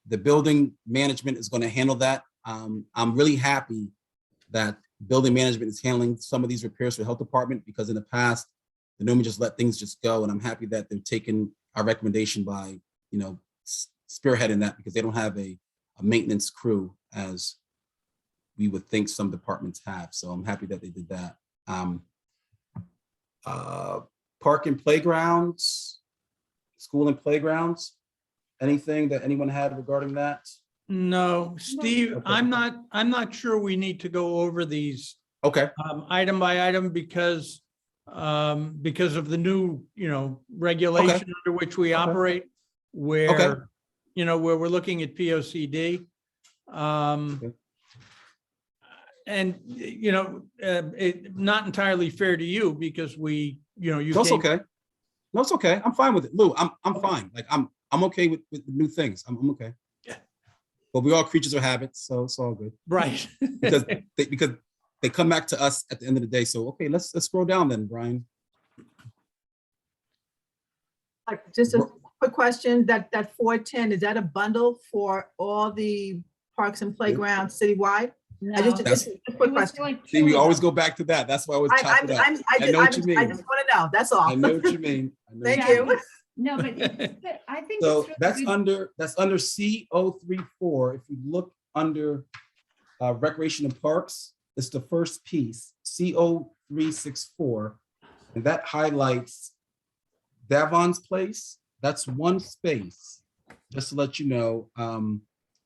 The building management is going to handle that. I'm really happy that building management is handling some of these repairs for the health department, because in the past, they normally just let things just go. And I'm happy that they've taken our recommendation by, you know, spearheading that, because they don't have a maintenance crew as we would think some departments have. So I'm happy that they did that. Park and playgrounds, school and playgrounds. Anything that anyone had regarding that? No, Steve, Okay. I'm not sure we need to go over these Okay, item by item because of the new, regulation under which we Okay. operate, where, you know, where we're looking at POCD. Okay. And, you know, not entirely fair to you because we, you know, you. That's gave- okay. No, it's okay. I'm fine with it. Lou, I'm fine. Like, I'm okay with new things. I'm okay. Yeah. But we all creatures of habits, so it's all good. Right. Because they come back to us at the end of the day. So, okay, let's scroll down then, Brian. Like, just a quick question, that 410, is that a bundle for all the parks and playgrounds citywide? I just, No. just a quick question. See, we always go back to that. That's why I always chop it up. I know what you mean. I just want to know, that's all. I know what you mean. I know Thank what you. mean. No, but I think. So it's really that's good. under C034. If you look under recreation and parks, it's the first piece, C0364. And that highlights Davon's Place. That's one space, just to let you know.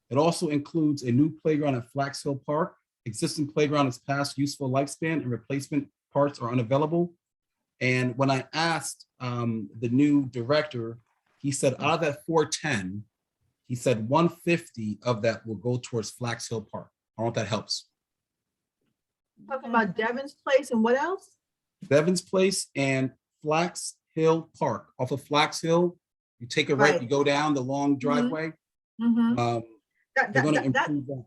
It also includes a new playground at Flax Hill Park. Existing playground is past useful lifespan and replacement parts are unavailable. And when I asked the new director, he said out of that 410, he said 150 of that will go towards Flax Hill Park. I don't know if that helps. Talking about Devon's Place and what else? Devon's Place and Flax Hill Park. Off of Flax Hill, you take a right, Right. you go down the long driveway. Mhm. They're going to improve that.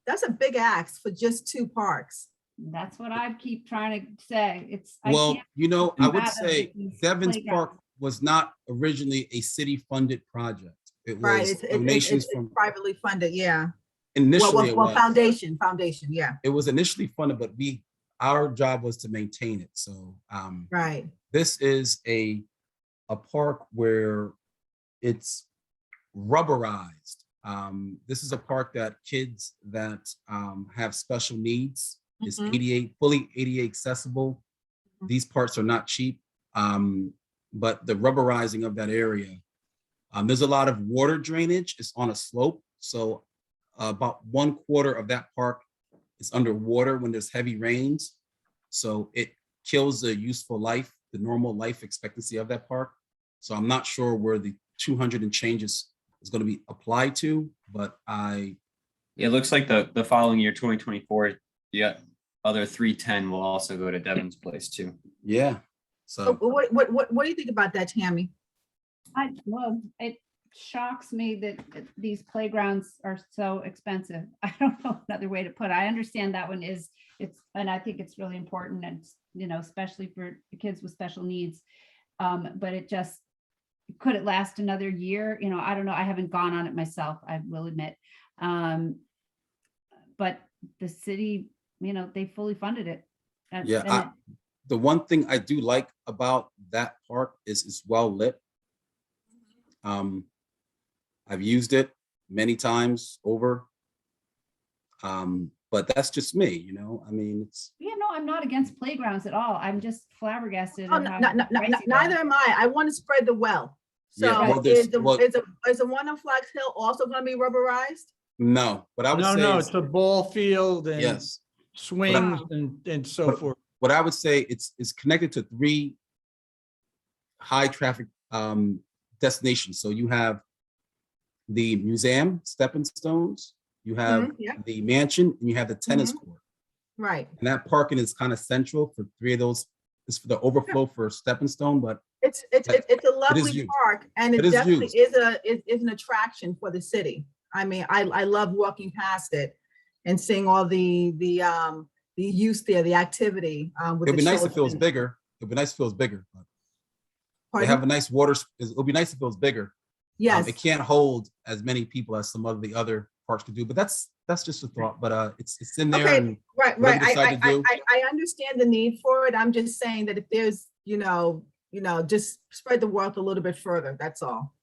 That's a big ask for just 2 parks. That's what I keep trying to say. It's. I Well, can't you know, I would fathom say these Devon's playgrounds. Park was not originally a city-funded project. It Right, was it's donations from, privately funded, yeah. initially it Well, was. foundation, yeah, It was initially funded, but our job was to maintain it. So right. this is a park where it's rubberized. This is a park that kids that have special needs is Mhm. fully ADA accessible. Mhm. These parts are not cheap, but the rubberizing of that area, there's a lot of water drainage. It's on a slope, so about 1/4 of that park is underwater when there's heavy rains. So it kills the useful life, the normal life expectancy of that park. So I'm not sure where the 200 and changes is going to be applied to, but It looks like the following year, 2024, the other 310 will also go to Devon's Place too. yeah. So So what do you think about that, Tammy? Well, it shocks me that these playgrounds are so expensive. I don't know another way to put it. I understand that one is, and I think it's really important and, you know, especially for the kids with special needs. But could it last another year? You know, I don't know. I haven't gone on it myself, I will admit. But the city, you know, they fully funded it. yeah, the one thing I do like about that park is it's well lit. I've used it many times over. But that's just me, you know, I mean, it's. Yeah, no, I'm not against playgrounds at all. I'm just flabbergasted. Oh, at how pricey they are. neither am I. I want to spread the wealth. Yeah, So well, there's- is the well- is the one on Flax Hill also going to be rubberized? No, what I would No, say no, is, it's a ball field and yes, swings and so But- forth. what I would say, it's connected to 3 high traffic destinations. So you have the museum, Stepping Stones, you have Yeah, the mansion, and you have the tennis court. right. And that parking is kind of central for 3 of those. It's for the overflow for Stepping Stone, but It's a lovely used. park, and It it is definitely used. is an attraction for the city. I mean, I love walking past it and seeing all the use there, the activity with it'd the be nice if it was children. bigger. It'd be nice if it was bigger. But they Pardon? have a nice water. It'll be nice if it was bigger. Yes. It can't hold as many people as some of the other parks could do, but that's just a thought. But it's in there. Okay, And right. whatever you decide to do. I understand the need for it. I'm just saying that if there's, just spread the wealth a little bit further. That's all.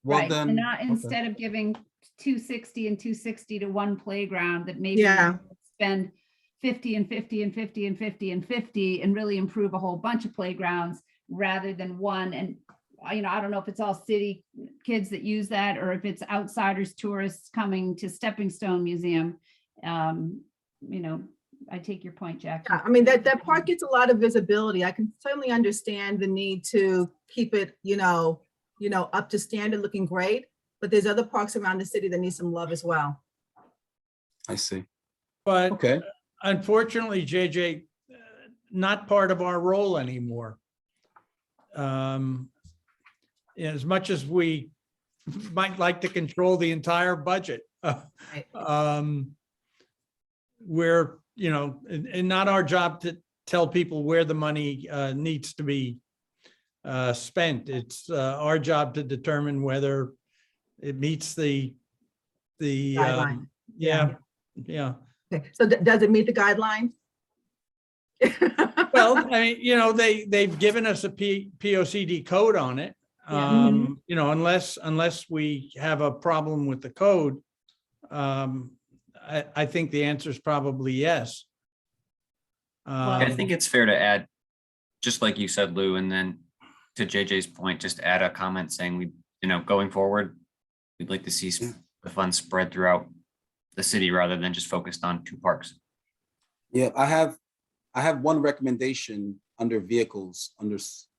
well, Right, then and not okay. instead of giving 260 and 260 to one playground, that maybe Yeah. we spend 50 and 50 and 50 and 50 and 50 and really improve a whole bunch of playgrounds rather than one. And, you know, I don't know if it's all city kids that use that or if it's outsiders, tourists coming to Stepping Stone Museum. You know, I take your point, Jack. Yeah, I mean, that park gets a lot of visibility. I can certainly understand the need to keep it, up to standard, looking great. but there's other parks around the city that need some love as well. I see. But Okay. unfortunately, JJ, not part of our role anymore. As much as we might like to control the entire budget, we're, and not our job to tell people where the money needs to be spent. It's our job to determine whether it meets the Guideline. yeah. Okay, so does it meet the guidelines? Well, I mean, they've given us a POCD code on it. Yeah. Unless we have a problem with the code, I think the answer is probably yes. I think it's fair to add, just like you said, Lou, and then to JJ's point, just add a comment saying going forward, we'd like to see the funds spread throughout the city rather than just focused on 2 parks. Yeah, I have one recommendation under vehicles, under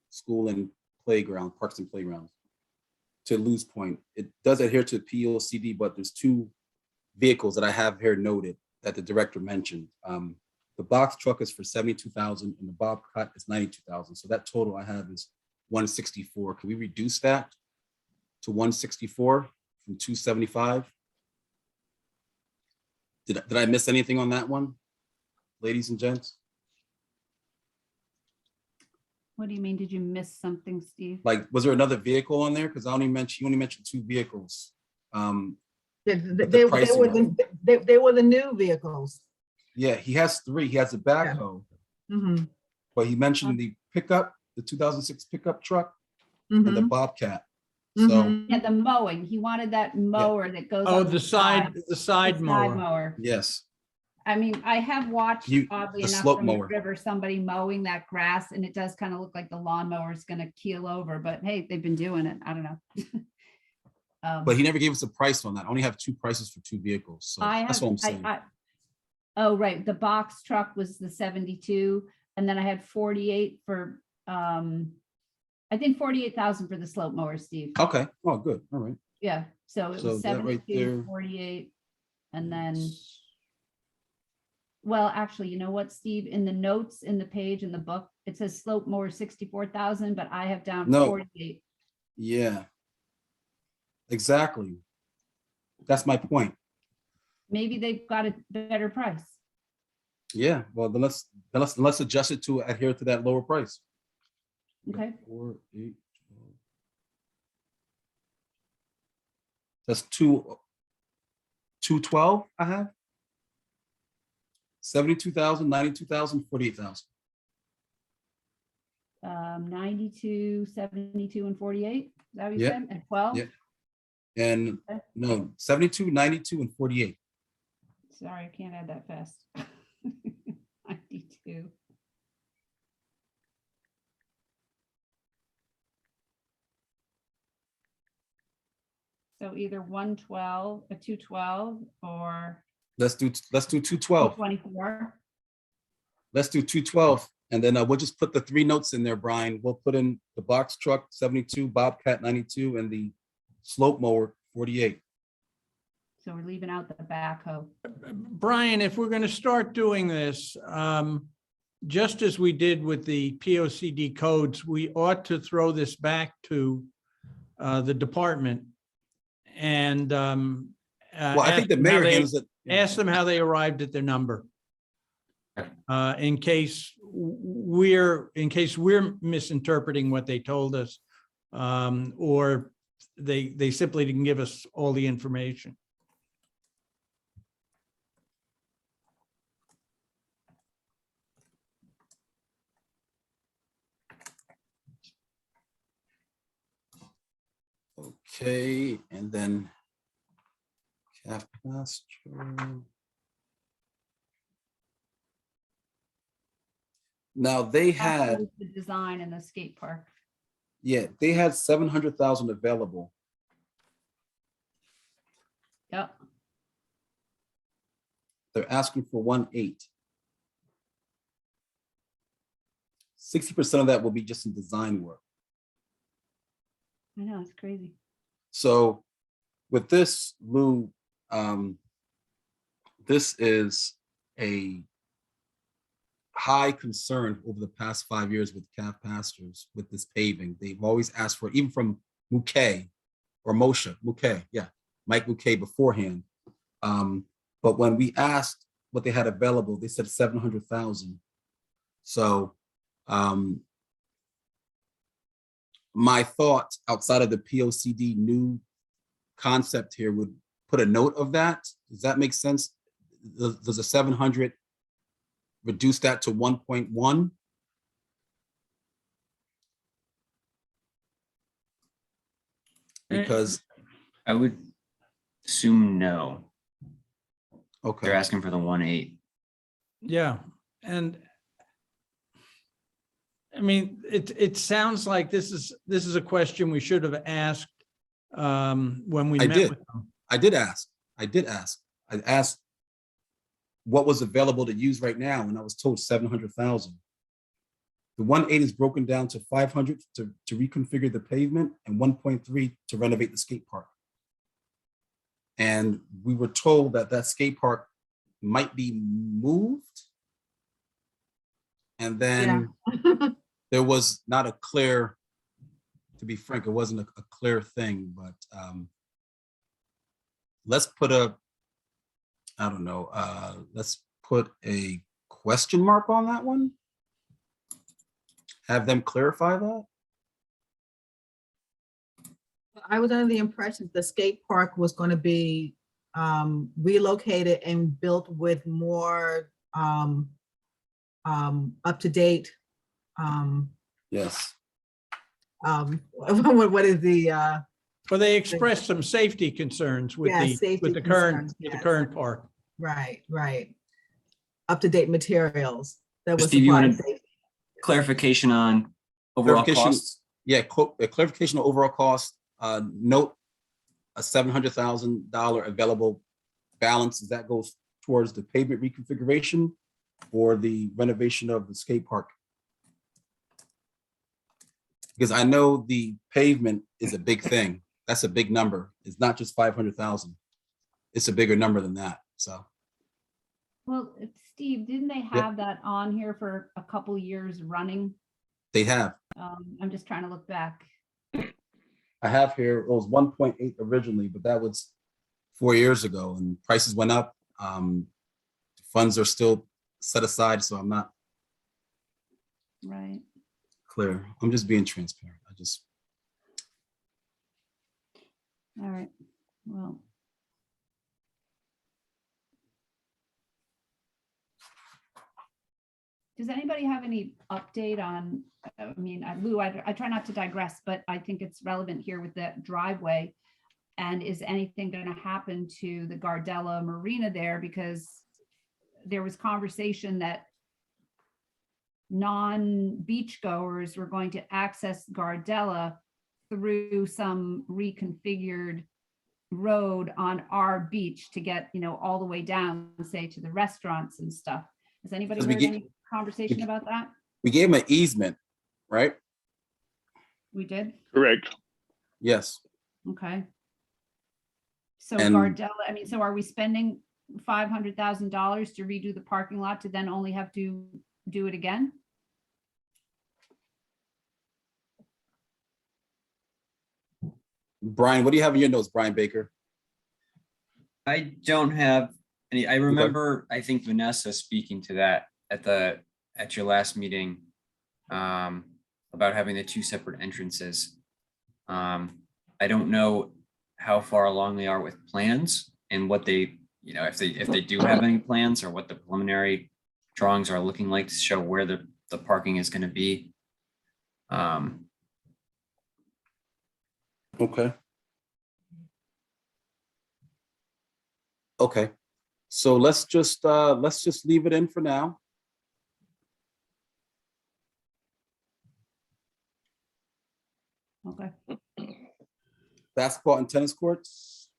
school and playground, parks and playgrounds. To Lou's point, it does adhere to POCD, but there's 2 vehicles that I have here noted that the director mentioned. The box truck is for 72,000 and the Bobcat is 92,000. So that total I have is 164. Can we reduce that to 164 from 275? Did I miss anything on that one, ladies and gents? What do you mean? Did you miss something, Steve? Like, was there another vehicle on there? Because he only mentioned 2 vehicles. They the pricing were the new vehicles. Yeah, he has 3. He has a backhoe, Mhm, but he mentioned the pickup, the 2006 pickup truck, mhm, and the Bobcat. So mhm. Yeah, the mowing. He wanted that mower that goes. Oh, on the side side mower. mower. yes, I mean, I have watched, oddly the enough, slope from the mower. river, somebody mowing that grass, and it does kind of look like the lawnmower is going to keel over, but hey, they've been doing it. I don't know. But he never gave us a price on that. I only have 2 prices for 2 vehicles. So I that's have, what I'm saying. oh, right. The box truck was the 72, and then I had 48 for, I think 48,000 for the slope mower, Steve. Okay. Oh, good. All right. Yeah, so it So was that right 72, there. 48, and then, well, actually, you know what, Steve, in the notes in the page in the book, it says slope mower 64,000, but I have down No. 48. Yeah. Exactly. That's my point. Maybe they've got a better price. Yeah. Well, then let's adjust it to adhere to that lower price. Okay. 4, 8, 12. That's 212 I have. 72,000, 92,000, 48,000. 92, 72, and 48. Is that what you Yep. said? And 12? Yep. And Okay. no, 72, 92, and 48. Sorry, I can't add that fast. 92. So either 112, a 212, or Let's do 212. 224. Let's do 212. And then we'll just put the 3 notes in there, Brian. We'll put in the box truck 72, Bobcat 92, and the slope mower 48. So we're leaving out the backhoe. Brian, if we're going to start doing this, just as we did with the POCD codes, we ought to throw this back to the department and Well, I think the mayor handles it. ask them how they arrived at their number. In case we're misinterpreting what they told us, or they simply didn't give us all the information. Okay, and then calf pasture. Now they had, Backhoe is the design in the skate park. yeah, they had 700,000 available. Yep. They're asking for 1.8. 60% of that will be just in design work. I know, it's crazy. So with this, Lou, this is a high concern over the past 5 years with calf pastures with this paving. They've always asked for it, even from Mouquet or Mouquet, yeah, Mike Mouquet beforehand. But when we asked what they had available, they said 700,000. So my thought outside of the POCD new concept here would put a note of that. Does that make sense? Does a 700 reduce that to 1.1? Because, I would assume no. They're okay, asking for the 1.8. Yeah, and I mean, it sounds like this is a question we should have asked when we I met did. with them. I asked what was available to use right now, and I was told 700,000. The 1.8 is broken down to 500 to reconfigure the pavement and 1.3 to renovate the skate park. And we were told that that skate park might be moved. And then there was not a clear, to be frank, it wasn't a clear thing, but let's put a, I don't know, let's put a question mark on that one. Have them clarify that. I was under the impression the skate park was going to be relocated and built with more up-to-date. Yes. What is the Well, they expressed some safety concerns with Yeah, the safety current concerns, with the yes. current park. right up-to-date materials that was Steve, you wanted supplied. clarification on overall Clarification. costs? Yeah, a clarification of overall cost. Note a $700,000 available balance. That goes towards the pavement reconfiguration or the renovation of the skate park. Because I know the pavement is a big thing. That's a big number. It's not just 500,000. It's a bigger number than that. So Well, Steve, didn't they have that on here for a couple years running? they have. I'm just trying to look back. I have here, it was 1.8 originally, but that was 4 years ago and prices went up. Funds are still set aside, so I'm not Right. clear. I'm just being transparent. All right. Well. Does anybody have any update on, I mean, Lou, I try not to digress, but I think it's relevant here with that driveway. And is anything going to happen to the Gardella Marina there? Because there was conversation that non-beachgoers were going to access Gardella through some reconfigured road on our beach to get, all the way down, say, to the restaurants and stuff. Has anybody heard any conversation about that? We gave them an easement, right? We did? Correct. Yes. Okay. So And- Gardella, I mean, so are we spending $500,000 to redo the parking lot to then only have to do it again? Brian, what do you have in your notes, Brian Baker? I don't have any, I remember, I think Vanessa speaking to that at your last meeting about having the two separate entrances. I don't know how far along they are with plans and what they, if they do have any plans or what the preliminary drawings are looking like to show where the parking is going to be. Okay. Okay. So let's just leave it in for now. Okay. Basketball and tennis courts.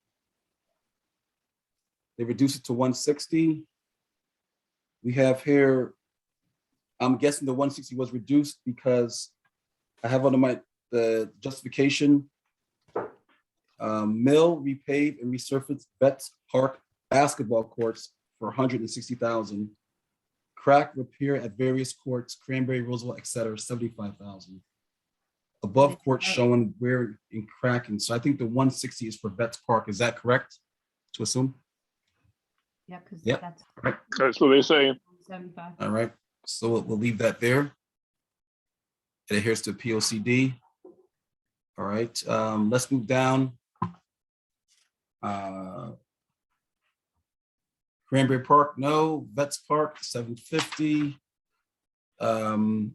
They reduced it to 160. We have here, I'm guessing the 160 was reduced because I have under the justification. Mill repave and resurface Vets Park basketball courts for 160,000. Crack repair at various courts, Cranberry, Roosevelt, et cetera, 75,000. Above court showing wear and cracking. So I think the 160 is for Vets Park. Is that correct to assume? Yeah, because Yep. that's That's what they're saying. 75. All right. So we'll leave that there. It adheres to POCD. All right. Let's move down. Cranberry Park, no. Vets Park, 750. The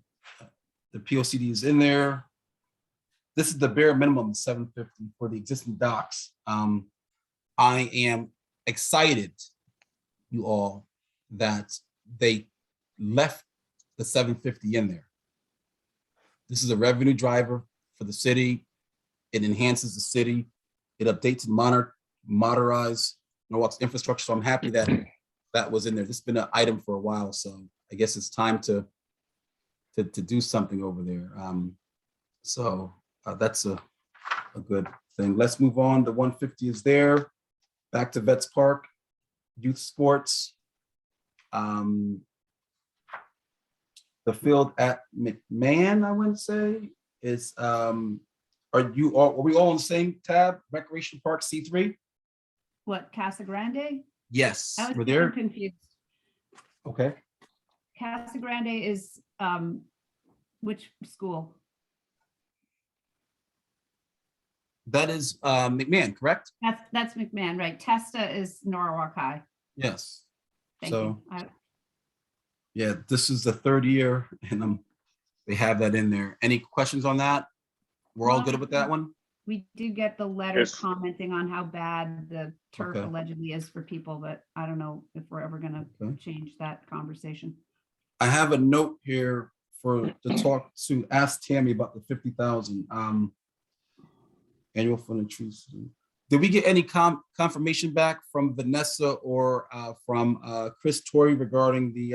POCD is in there. This is the bare minimum, 750 for the existing docks. I am excited, you all, that they left the 750 in there. This is a revenue driver for the city. It enhances the city. It updates and modernize Norwalk's infrastructure. So I'm happy that that was in there. This has been an item for a while. So I guess it's time to do something over there. That's a good thing. Let's move on. The 150 is there. Back to Vets Park, youth sports. The field at McMahon, I wouldn't say, is, are we all on the same tab? Recreation Park C3? What, Casa Grande? Yes, I was we're there. confused. Okay, Casa Grande is which school? that is McMahon, correct? That's McMahon, right? Testa is Norwalk High. Yes. Thank So, you. yeah, this is the third year and they have that in there. Any questions on that? We're all good with that one? We do get the letter Yes. commenting on how bad the turf Okay. allegedly is for people, but I don't know if we're ever gonna Okay. change that conversation. I have a note here to ask Tammy about the 50,000 annual fund and trees. Did we get any confirmation back from Vanessa or from Chris Torrey regarding the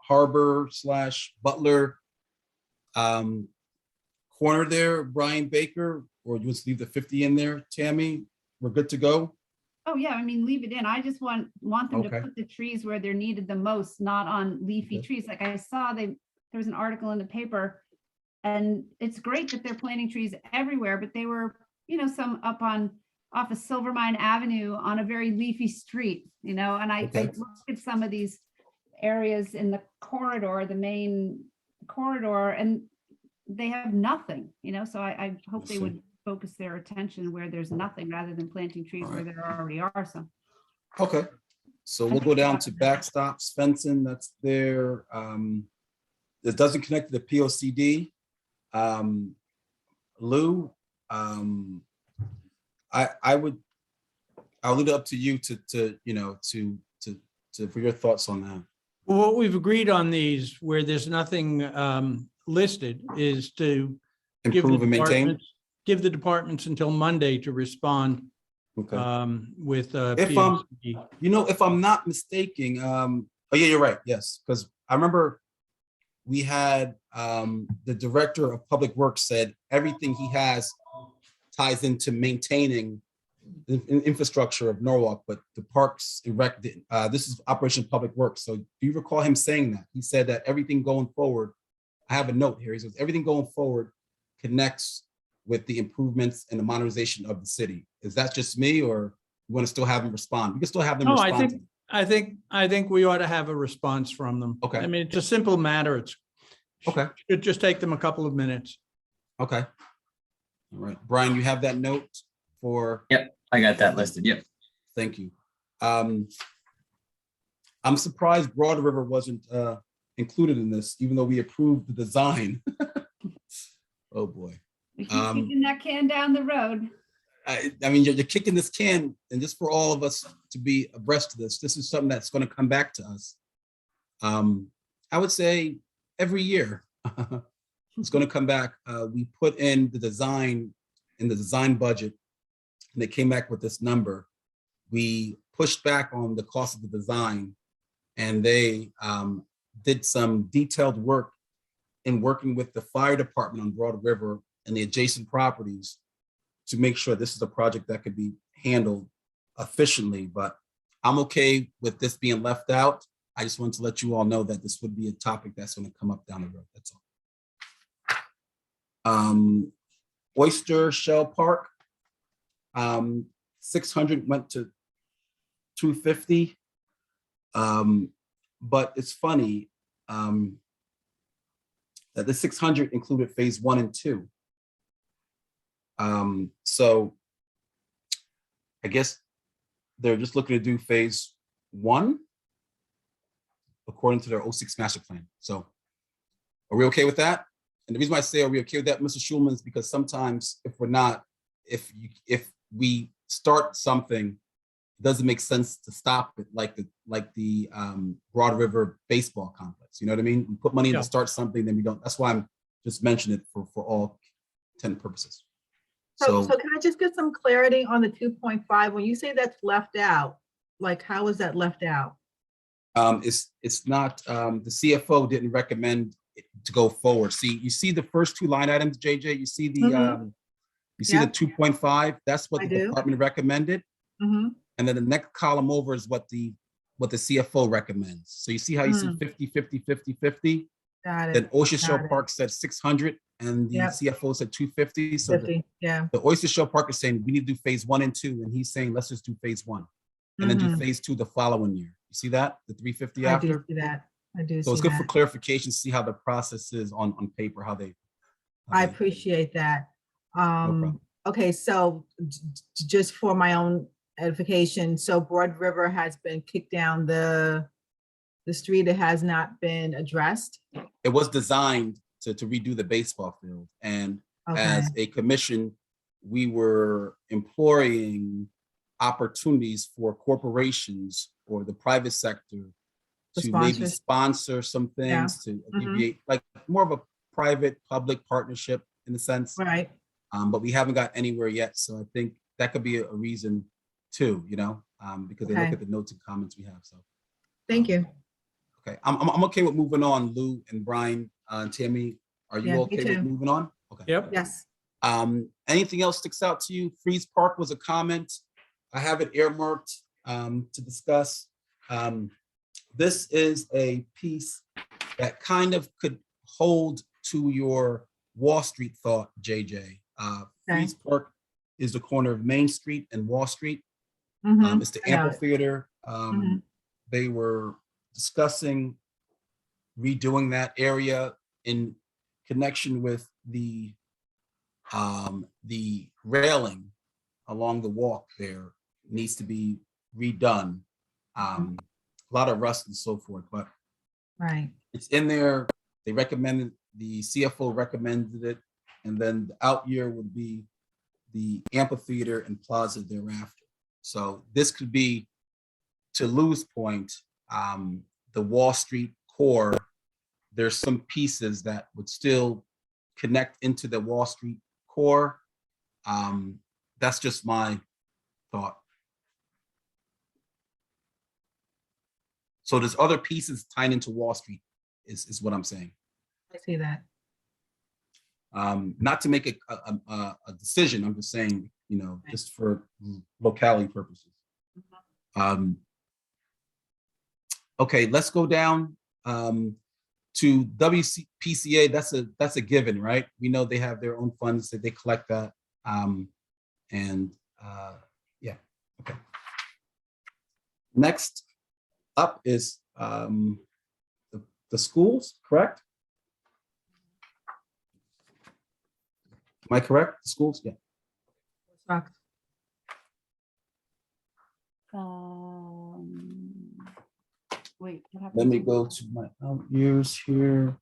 harbor / Butler corner there, Brian Baker, or you just leave the 50 in there, Tammy? We're good to go? Oh, yeah, I mean, leave it in. I just want them to Okay. put the trees where they're needed the most, not on leafy Okay. trees. Like I saw there was an article in the paper. And it's great that they're planting trees everywhere, but they were, some up off of Silvermine Avenue on a very leafy street, and I Okay. looked at some of these areas in the corridor, the main corridor, and they have nothing, so I hope they would focus their attention where there's nothing rather than planting trees where there already are some. Okay, so we'll go down to backstops, fencing, that's there. It doesn't connect to the POCD. Lou, I'll leave it up to you for your thoughts on that. Well, what we've agreed on these where there's nothing listed is to Improve and maintain. give the departments until Monday to respond Okay. with If if I'm not mistaken, oh yeah, you're right. Yes, because I remember we had the director of public works said everything he has ties into maintaining the infrastructure of Norwalk, but the parks erected, this is Operation Public Works. So do you recall him saying that? He said that everything going forward, I have a note here. He says everything going forward connects with the improvements and the modernization of the city. Is that just me, or you want to still have them respond? We can still have them No, respond. I think we ought to have a response from them. Okay. I mean, it's a simple matter. It's Okay. Should just take them a couple of minutes. Okay. All right, Brian, you have that note for. Yep, I got that listed. Yep. Thank you. I'm surprised Broad River wasn't included in this, even though we approved the design. Oh boy. We keep kicking that can down the road. I mean, you're kicking this can, and just for all of us to be abreast of this, this is something that's going to come back to us. I would say every year it's going to come back. We put in the design budget, and they came back with this number. We pushed back on the cost of the design, and they did some detailed work in working with the fire department on Broad River and the adjacent properties to make sure this is a project that could be handled efficiently, but I'm okay with this being left out. I just wanted to let you all know that this would be a topic that's going to come up down the road. That's all. Oyster Shell Park, 600 went to 250. But it's funny that the 600 included phase 1 and 2. So I guess they're just looking to do phase 1 according to their 06 master plan. So are we okay with that? And the reason why I say are we okay with that, Mr. Schulman, is because sometimes if we're not, if we start something, it doesn't make sense to stop it, like the Broad River baseball complex. You know what I mean? We put money in Yeah. to start something, then we don't. That's why I'm just mentioning it for all intent purposes. So can I just get some clarity on the 2.5? When you say that's left out, like how is that left out? It's not, the CFO didn't recommend it to go forward. See, you see the first 2 line items, JJ, you see the, you see the Yep. 2.5, that's what I the do. department recommended. Mm-hmm. And then the next column over is what the CFO recommends. So you see how you see 50, 50, 50, 50. Got Then it. Oyster Shell Got it. Park said 600 and the Yep. CFO said 250. So 50, yeah. the Oyster Shell Park is saying we need to do phase 1 and 2. And he's saying, let's just do phase 1 and then do Mhm. phase 2 the following year. You see that? The 350 I do after? see that. I do So see it's good for that. clarification, to see how the process is on paper, how they. I appreciate that. problem. Okay, so just for my own edification, so Broad River has been kicked down the street. It has not been addressed. It was designed to redo the baseball field. And as Okay, a commission, we were employing opportunities for corporations or the private sector The to maybe sponsors. sponsor some Yeah. things to alleviate, like more of a private-public partnership in a sense. right. But we haven't got anywhere yet. So I think that could be a reason too, because they look Okay. at the notes and comments we have. So, Thank you. okay, I'm okay with moving on. Lou and Brian and Tammy, are you Yeah, me okay with too. moving on? Okay. Yep. Yes. Anything else sticks out to you? Freeze Park was a comment. I have it earmarked to discuss. This is a piece that kind of could hold to your Wall Street thought, JJ. Freeze Park is the corner of Main Street and Wall Street. Mhm. It's the I know it. amphitheater. Mhm. They were discussing redoing that area in connection with the railing along the walk there needs to be redone. A lot of rust and so forth, but Right. it's in there. They recommended, the CFO recommended it, and then the out year would be the amphitheater and plaza thereafter. So this could be, to Lou's point, the Wall Street core. There's some pieces that would still connect into the Wall Street core. That's just my thought. So there's other pieces tying into Wall Street is what I'm saying. I see that. Not to make a decision, I'm just saying, just for locality purposes. Okay, let's go down to WPCA. That's a given, right? We know they have their own funds that they collect that. Yeah, okay. Next up is the schools, correct? Am I correct? The schools, yeah. Sucks. Wait, what happened? Let me go to my out years here.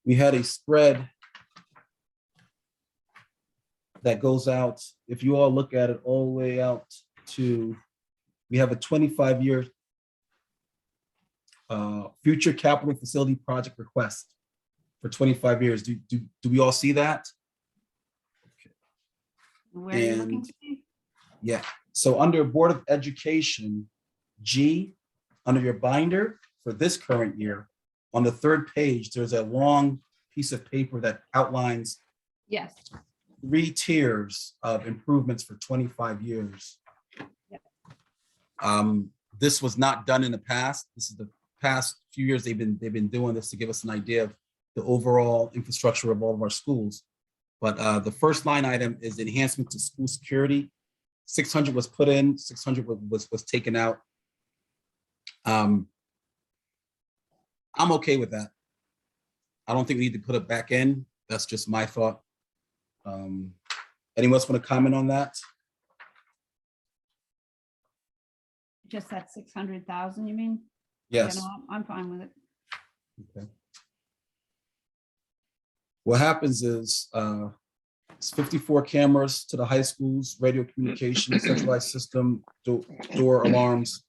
We had a spread that goes out, if you all look at it all the way out to, we have a 25-year future capital facility project request for 25 years. Do we all see that? Where are you looking And to see? yeah, so under Board of Education, G, under your binder for this current year, on the 3rd page, there's a long piece of paper that outlines Yes. 3 tiers of improvements for 25 years. This was not done in the past. This is the past few years they've been doing this to give us an idea of the overall infrastructure of all of our schools. But the first line item is enhancement to school security. 600 was put in, 600 was taken out. I'm okay with that. I don't think we need to put it back in. That's just my thought. Anyone else want to comment on that? Just that 600,000, you mean? Yes. Yeah, no, I'm fine with it. Okay. What happens is it's 54 cameras to the high schools, radio communication, centralized system, door alarms.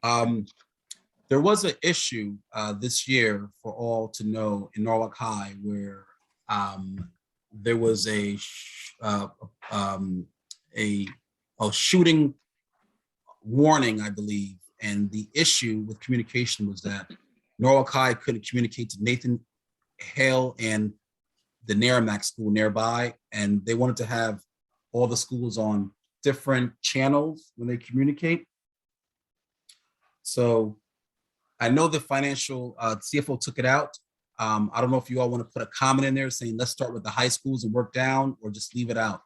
There was an issue this year for all to know in Norwalk High where there was a shooting warning, I believe. And the issue with communication was that Norwalk High couldn't communicate to Nathan Hale and the Merrimack school nearby. And they wanted to have all the schools on different channels when they communicate. So I know the financial CFO took it out. I don't know if you all want to put a comment in there saying, let's start with the high schools and work down, or just leave it out.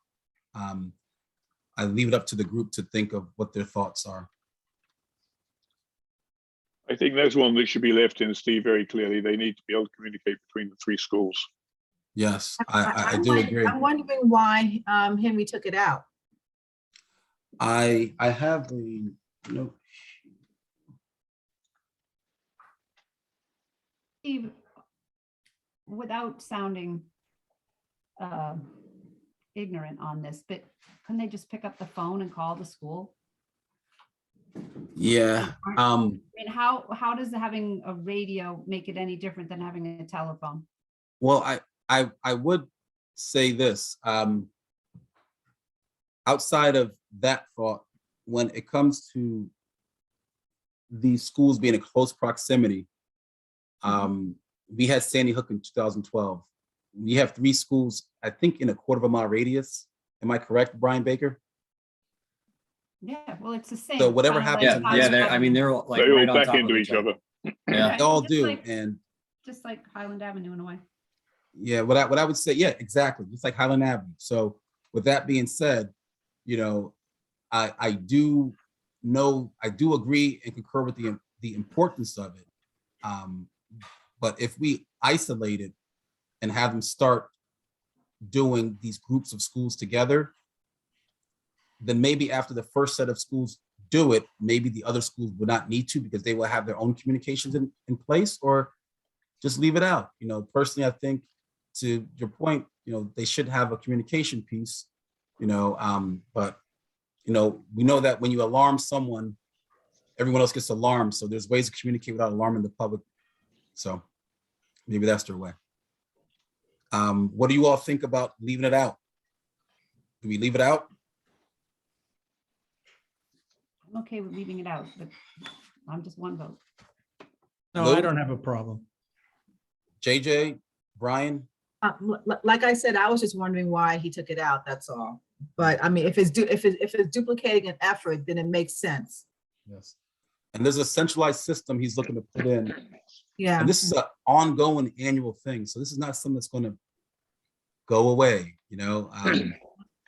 I leave it up to the group to think of what their thoughts are. I think there's one that should be left in, Steve, very clearly. They need to be able to communicate between the 3 schools. Yes, I I'm do agree. I'm wondering why Henry took it out. I have a note. Steve, without sounding ignorant on this, but couldn't they just pick up the phone and call the school? Yeah. I mean, how does having a radio make it any different than having a telephone? Well, I would say this. Outside of that thought, when it comes to these schools being in close proximity, we had Sandy Hook in 2012. We have 3 schools, I think, in a quarter-of-a-mile radius. Am I correct, Brian Baker? Yeah, well, it's the same. So whatever kinda happens like in Yeah, high yeah. I mean, they're like They all right on back top of into each other. Yeah. Yeah, They all just do, like- and Just like Highland Avenue in a way. yeah, what I would say, yeah, exactly, just like Highland Avenue. So with that being said, you know, I do agree and concur with the importance of it. But if we isolate it and have them start doing these groups of schools together, then maybe after the first set of schools do it, maybe the other schools would not need to because they will have their own communications in place, or just leave it out. You know, personally, I think to your point, you know, they should have a communication piece, you know, but, you know, we know that when you alarm someone, everyone else gets alarmed. So there's ways to communicate without alarming the public. So maybe that's their way. What do you all think about leaving it out? Do we leave it out? I'm okay with leaving it out, but I'm just one vote. No, Lou? I don't have a problem. JJ, Brian? Like I said, I was just wondering why he took it out, that's all. But I mean, if it's duplicating an effort, then it makes sense. Yes. And there's a centralized system he's looking to put in. Yeah. And this is an ongoing annual thing. So this is not something that's going to go away, you know?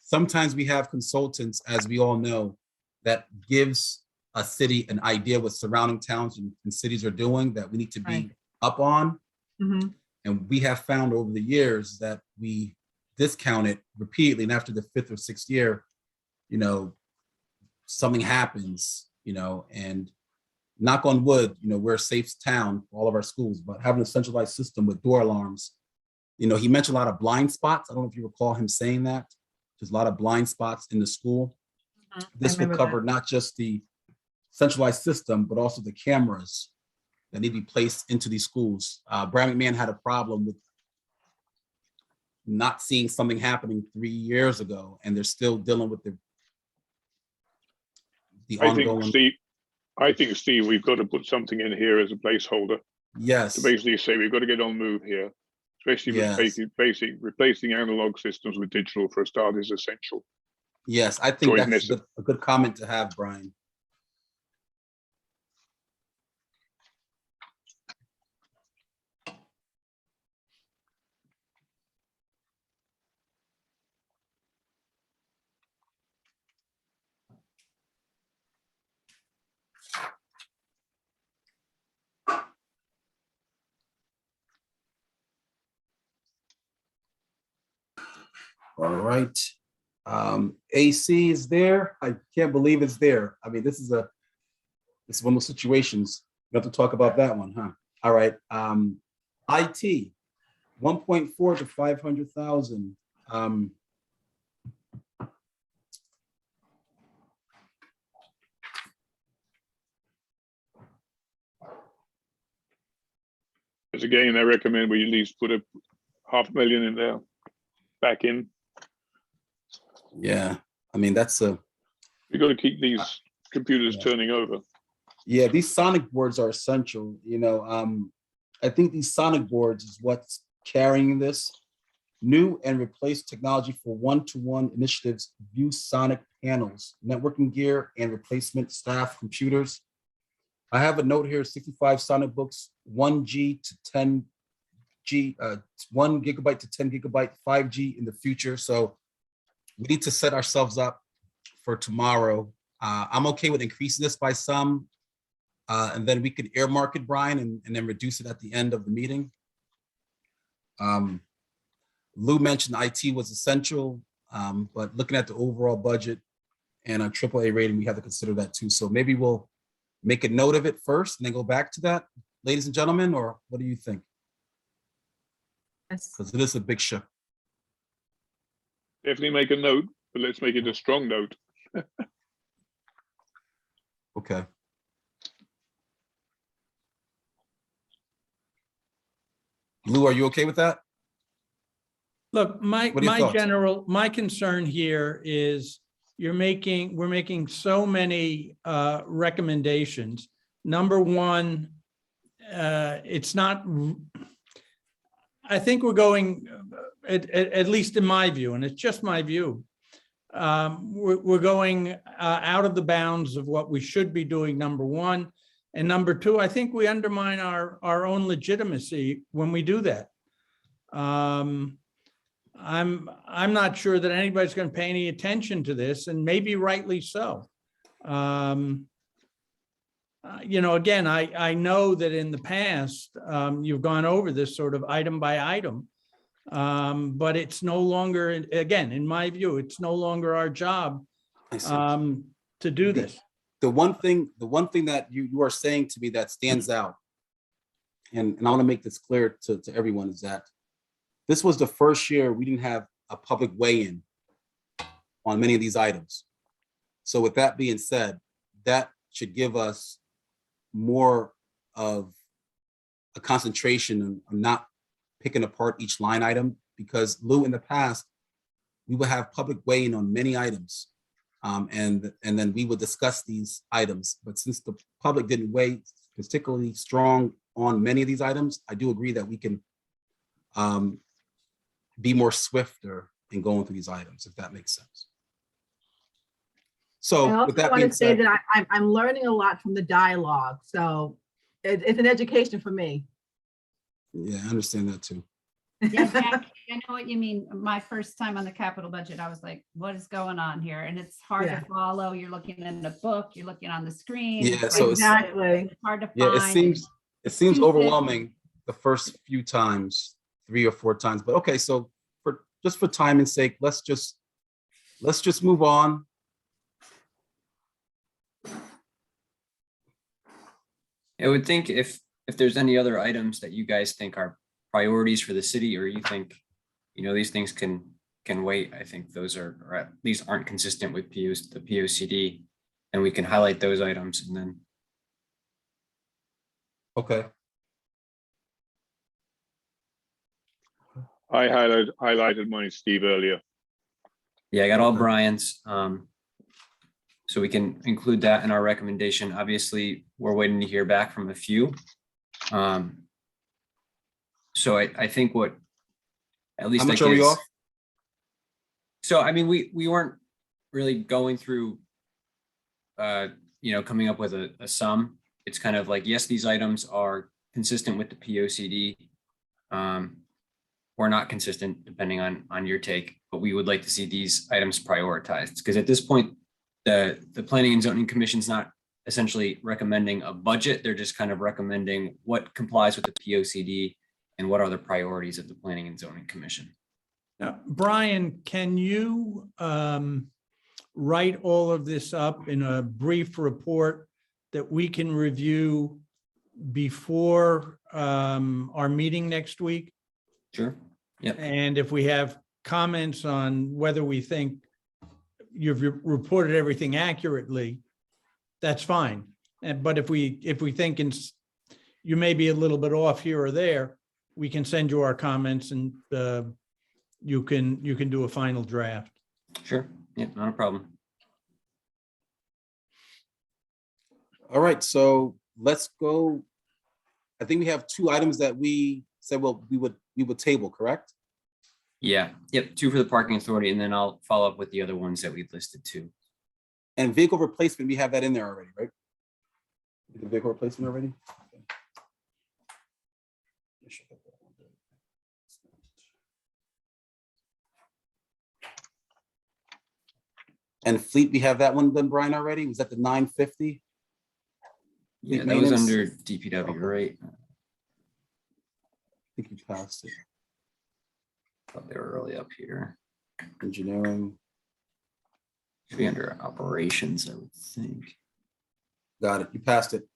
Sometimes we have consultants, as we all know, that gives a city an idea what surrounding towns and cities are doing that we need to be Right. up on. Mhm. And we have found over the years that we discount it repeatedly. And after the 5th or 6th year, you know, something happens, you know, and knock on wood, you know, we're a safe town for all of our schools, but having a centralized system with door alarms, you know, he mentioned a lot of blind spots. I don't know if you recall him saying that. There's a lot of blind spots in the school. Mhm. This I will remember cover not just the centralized system, but also the cameras that need to be placed into these schools. Brad McMahon had a problem with not seeing something happening 3 years ago, and they're still dealing with the ongoing. I think, Steve, we've got to put something in here as a placeholder to Yes, basically say we've got to get on move here. especially Yes. replacing analog systems with digital for a start is essential. Yes, I think Joint that's a good comment to have, Brian. All right. AC is there. I can't believe it's there. I mean, this is one of those situations. We have to talk about that one, huh? All right. IT, 1.4 to 500,000. As again, I recommend we at least put a $500,000 in there, back in. Yeah, I mean, that's We've got to keep these computers Yeah. turning over. yeah, these sonic boards are essential. I think these sonic boards is what's carrying this. New and replaced technology for one-to-one initiatives, view sonic panels, networking gear, and replacement staff computers. I have a note here, 65 sonic books, 1G to 10G, 1 gigabyte to 10 gigabyte, 5G in the future. So we need to set ourselves up for tomorrow. I'm okay with increasing this by some, and then we could earmark it, Brian, and then reduce it at the end of the meeting. Lou mentioned IT was essential, but looking at the overall budget and our AAA rating, we have to consider that too. So maybe we'll make a note of it first and then go back to that, ladies and gentlemen, or what do you think? Yes. Because it is a big shift. Definitely make a note, but let's make it a strong note. Okay. Lou, are you okay with that? Look, my What are your thoughts? my concern here is we're making so many recommendations. Number one, it's not, I think we're going, at least in my view, and it's just my view, we're going out of the bounds of what we should be doing, number one. And number two, I think we undermine our own legitimacy when we do that. I'm not sure that anybody's going to pay any attention to this, and maybe rightly so. Again, I know that in the past, you've gone over this sort of item by item, but it's no longer, again, in my view, it's no longer our job I see. to do this. The one thing that you are saying to me that stands out, and I want to make this clear to everyone, is that this was the first year we didn't have a public weigh-in on many of these items. So with that being said, that should give us more of a concentration on not picking apart each line item, because Lou, in the past, we would have public weigh-in on many items. And then we would discuss these items. But since the public didn't weigh particularly strong on many of these items, I do agree that we can be more swifter in going through these items, if that makes sense. I So with also that want being to say said, that I'm learning a lot from the dialogue. So it's an education for me. yeah, I understand that too. Yeah, Jackie, I know what you mean. My first time on the capital budget, I was like, what is going on here? And it's hard Yeah. to follow. You're looking in a book, you're looking on the screen. Yeah, It's so like, Exactly. it's hard to Yeah, it find. seems Too overwhelming the first few times, 3 or 4 times. But okay, so for timing's sake, let's just move on. I would think if there's any other items that you guys think are priorities for the city, or you think, these things can wait, I think those are, or at least aren't consistent with the POCD, and we can highlight those items and then. Okay. I highlighted mine, Steve, earlier. Yeah, I got all Okay. Brian's. So we can include that in our recommendation. Obviously, we're waiting to hear back from a few. So I think what At least How that much are we gives- off? So, I mean, we weren't really going through, coming up with a sum. It's kind of like, yes, these items are consistent with the POCD. Or not consistent, depending on your take, but we would like to see these items prioritized. Because at this point, the Planning and Zoning Commission's not essentially recommending a budget. They're just kind of recommending what complies with the POCD and what are the priorities of the Planning and Zoning Commission. Now, Brian, can you write all of this up in a brief report that we can review before our meeting next week? Sure. Yep. And if we have comments on whether we think you've reported everything accurately, that's fine. But if we think you may be a little bit off here or there, we can send you our comments and you can do a final draft. Sure. Yep. Not a problem. All right, so let's go. I think we have 2 items that we said, well, we would table, correct? Yeah. Yep. 2 for the parking authority, and then I'll follow up with the other ones that we listed too. And vehicle replacement, we have that in there already, right? The vehicle replacement already? Okay. And fleet, we have that one done, Brian, already? Was that the 950? Yeah, Fleet that was maintenance? under DPW, Okay. right? I think you passed it. Thought they were early up here. Engineering, Should be under operations, I would think. got it. You passed it.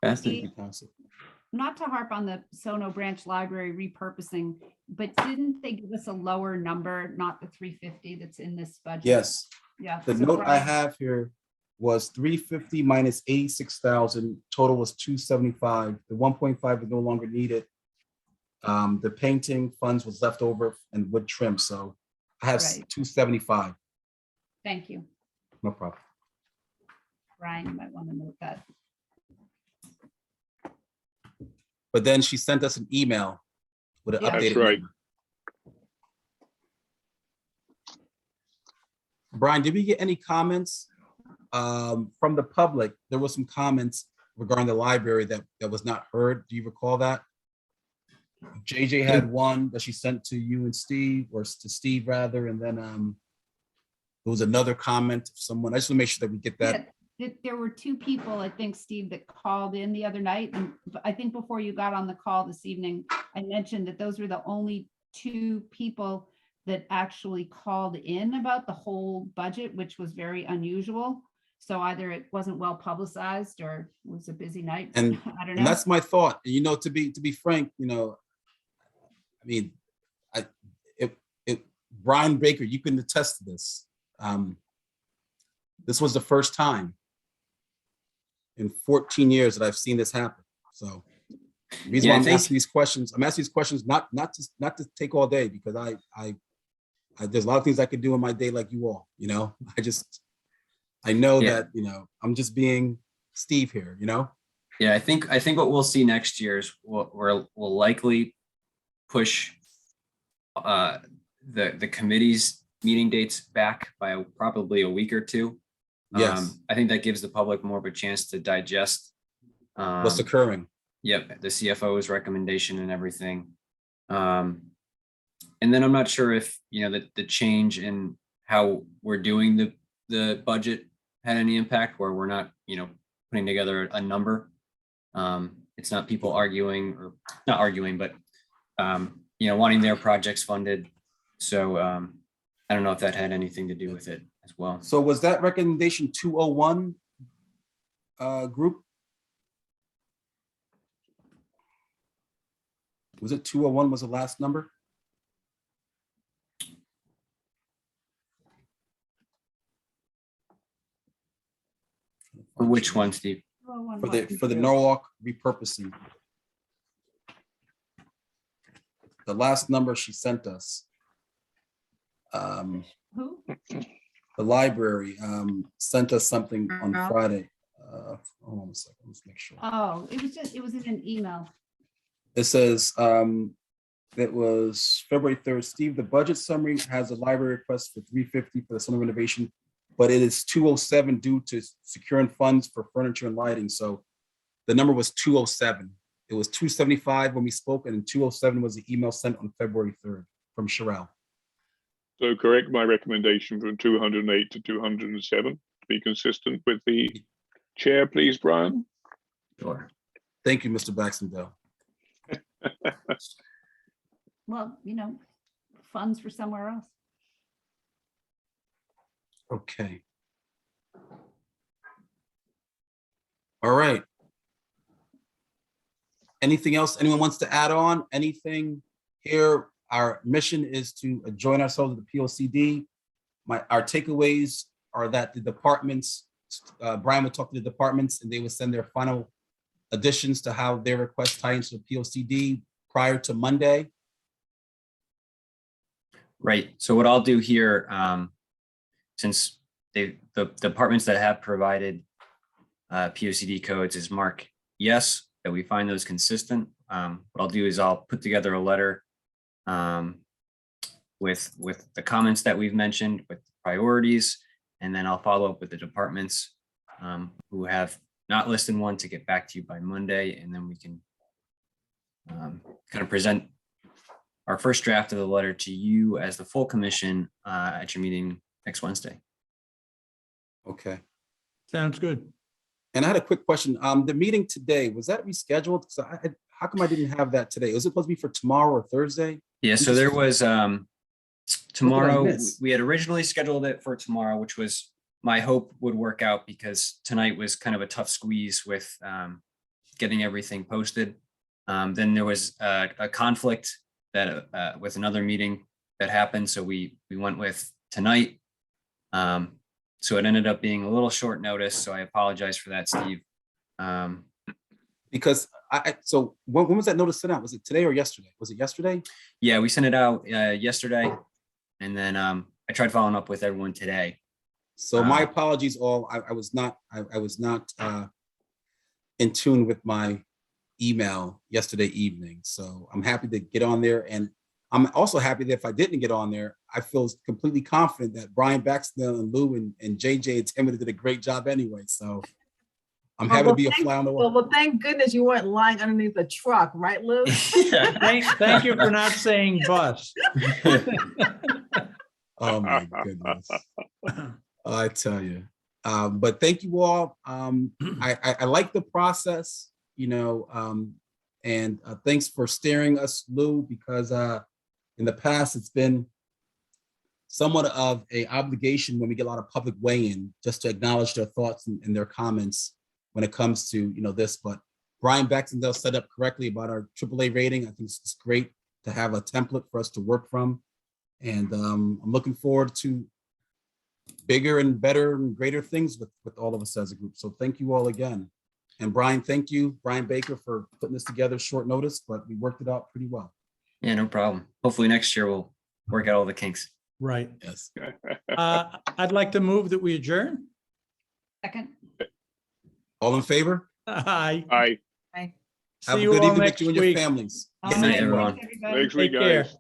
That's the- You passed it. Not to harp on the Sono Branch Library repurposing, but didn't they give us a lower number, not the 350 that's in this budget? Yes, Yeah. the so note I Brian- have here was 350 minus 86,000, total was 275. The 1.5 is no longer needed. The painting funds was left over and wood trim, so I have Right. 275, Thank you, no problem. Brian, you might want to note that. But then she sent us an email with an Yeah. updated. That's right. number. Brian, did we get any comments from the public? There were some comments regarding the library that was not heard. Do you recall that? JJ had one that she sent to you and Steve, or to Steve rather, and then there was another comment of someone. I just want to make sure that we get that. Yeah, there were 2 people, I think, Steve, that called in the other night. And I think before you got on the call this evening, I mentioned that those were the only 2 people that actually called in about the whole budget, which was very unusual. So either it wasn't well publicized or it was a busy night. And I don't And know. that's my thought. And, to be frank, I mean, Brian Baker, you can attest to this. This was the first time in 14 years that I've seen this happen. So the reason Yeah, why I I'm think- asking these questions, not to take all day, because I there's a lot of things I could do in my day like you all, I know Yeah. that, I'm just being Steve here, Yeah, I think what we'll see next year is we'll likely push the committee's meeting dates back by probably a week or 2. Yes. I think that gives the public more of a chance to digest. What's occurring? Yep, the CFO's recommendation and everything. And then I'm not sure if, the change in how we're doing the budget had any impact, where we're not, putting together a number. It's not people arguing, or not arguing, but, wanting their projects funded. So I don't know if that had anything to do with it as well. So was that recommendation 201 group? Was it 201 was the last number? For which one, Steve? For the Norwalk repurposing. The last number she sent us. Who? The library sent us something on Friday. Hold on a second, let's make sure. Oh, it was in an email. It says That was February 3rd. Steve, the budget summary has a library request for $350 for the summer renovation, but it is 207 due to securing funds for furniture and lighting. So the number was 207. It was 275 when we spoke, and 207 was the email sent on February 3rd from Sherelle. So correct my recommendation from 208 to 207 to be consistent with the chair, please, Brian. Sure. Thank you, Mr. Baxendale. Well, funds for somewhere else. Okay. All right. Anything else anyone wants to add on? Anything here? Our mission is to join ourselves with the POCD. Our takeaways are that the departments, Brian would talk to the departments and they would send their final additions to how their request tie into the POCD prior to Monday. Right. So what I'll do here, since the departments that have provided POCD codes is mark yes, that we find those consistent. What I'll do is I'll put together a letter with the comments that we've mentioned, with priorities, and then I'll follow up with the departments who have not listed one to get back to you by Monday, and then we can kind of present our first draft of the letter to you as the full commission at your meeting next Wednesday. Okay. Sounds good. And I had a quick question. The meeting today, was that rescheduled? So how come I didn't have that today? Was it supposed to be for tomorrow or Thursday? Yeah, so there was tomorrow, miss? we had originally scheduled it for tomorrow, which was my hope would work out because tonight was kind of a tough squeeze with getting everything posted. Then there was a conflict that with another meeting that happened. So we went with tonight. So it ended up being a little short notice. So I apologize for that, Steve. Because so when was that notice sent out? Was it today or yesterday? Was it yesterday? Yeah, we sent it out yesterday. And then I tried following up with everyone today. So my apologies all. I was not in tune with my email yesterday evening. So I'm happy to get on there. And I'm also happy that if I didn't get on there, I feel completely confident that Brian Baxendale and Lou and JJ and Timothy did a great job anyway. So I'm happy to be a fly on the wall. Well, thank goodness you weren't lying underneath the truck, right, Lou? Thank you for not saying bus. Oh my goodness. I tell you. But thank you all. I like the process, and thanks for steering us, Lou, because in the past it's been somewhat of a obligation when we get a lot of public weigh-in just to acknowledge their thoughts and their comments when it comes to this. But Brian Baxendale set up correctly about our AAA rating. I think it's great to have a template for us to work from. And I'm looking forward to bigger and better and greater things with all of us as a group. So thank you all again. And Brian, thank you, Brian Baker, for putting this together short notice, but we worked it out pretty well. Yeah, no problem. Hopefully next year we'll work out all the kinks. Right. Yes. I'd like to move that we adjourn. Second. All in favor? Hi. Aye. Bye. Have See a you good all evening next with you and your week. families. Good night, everyone. Thanks, everybody. Next week, Take care. guys.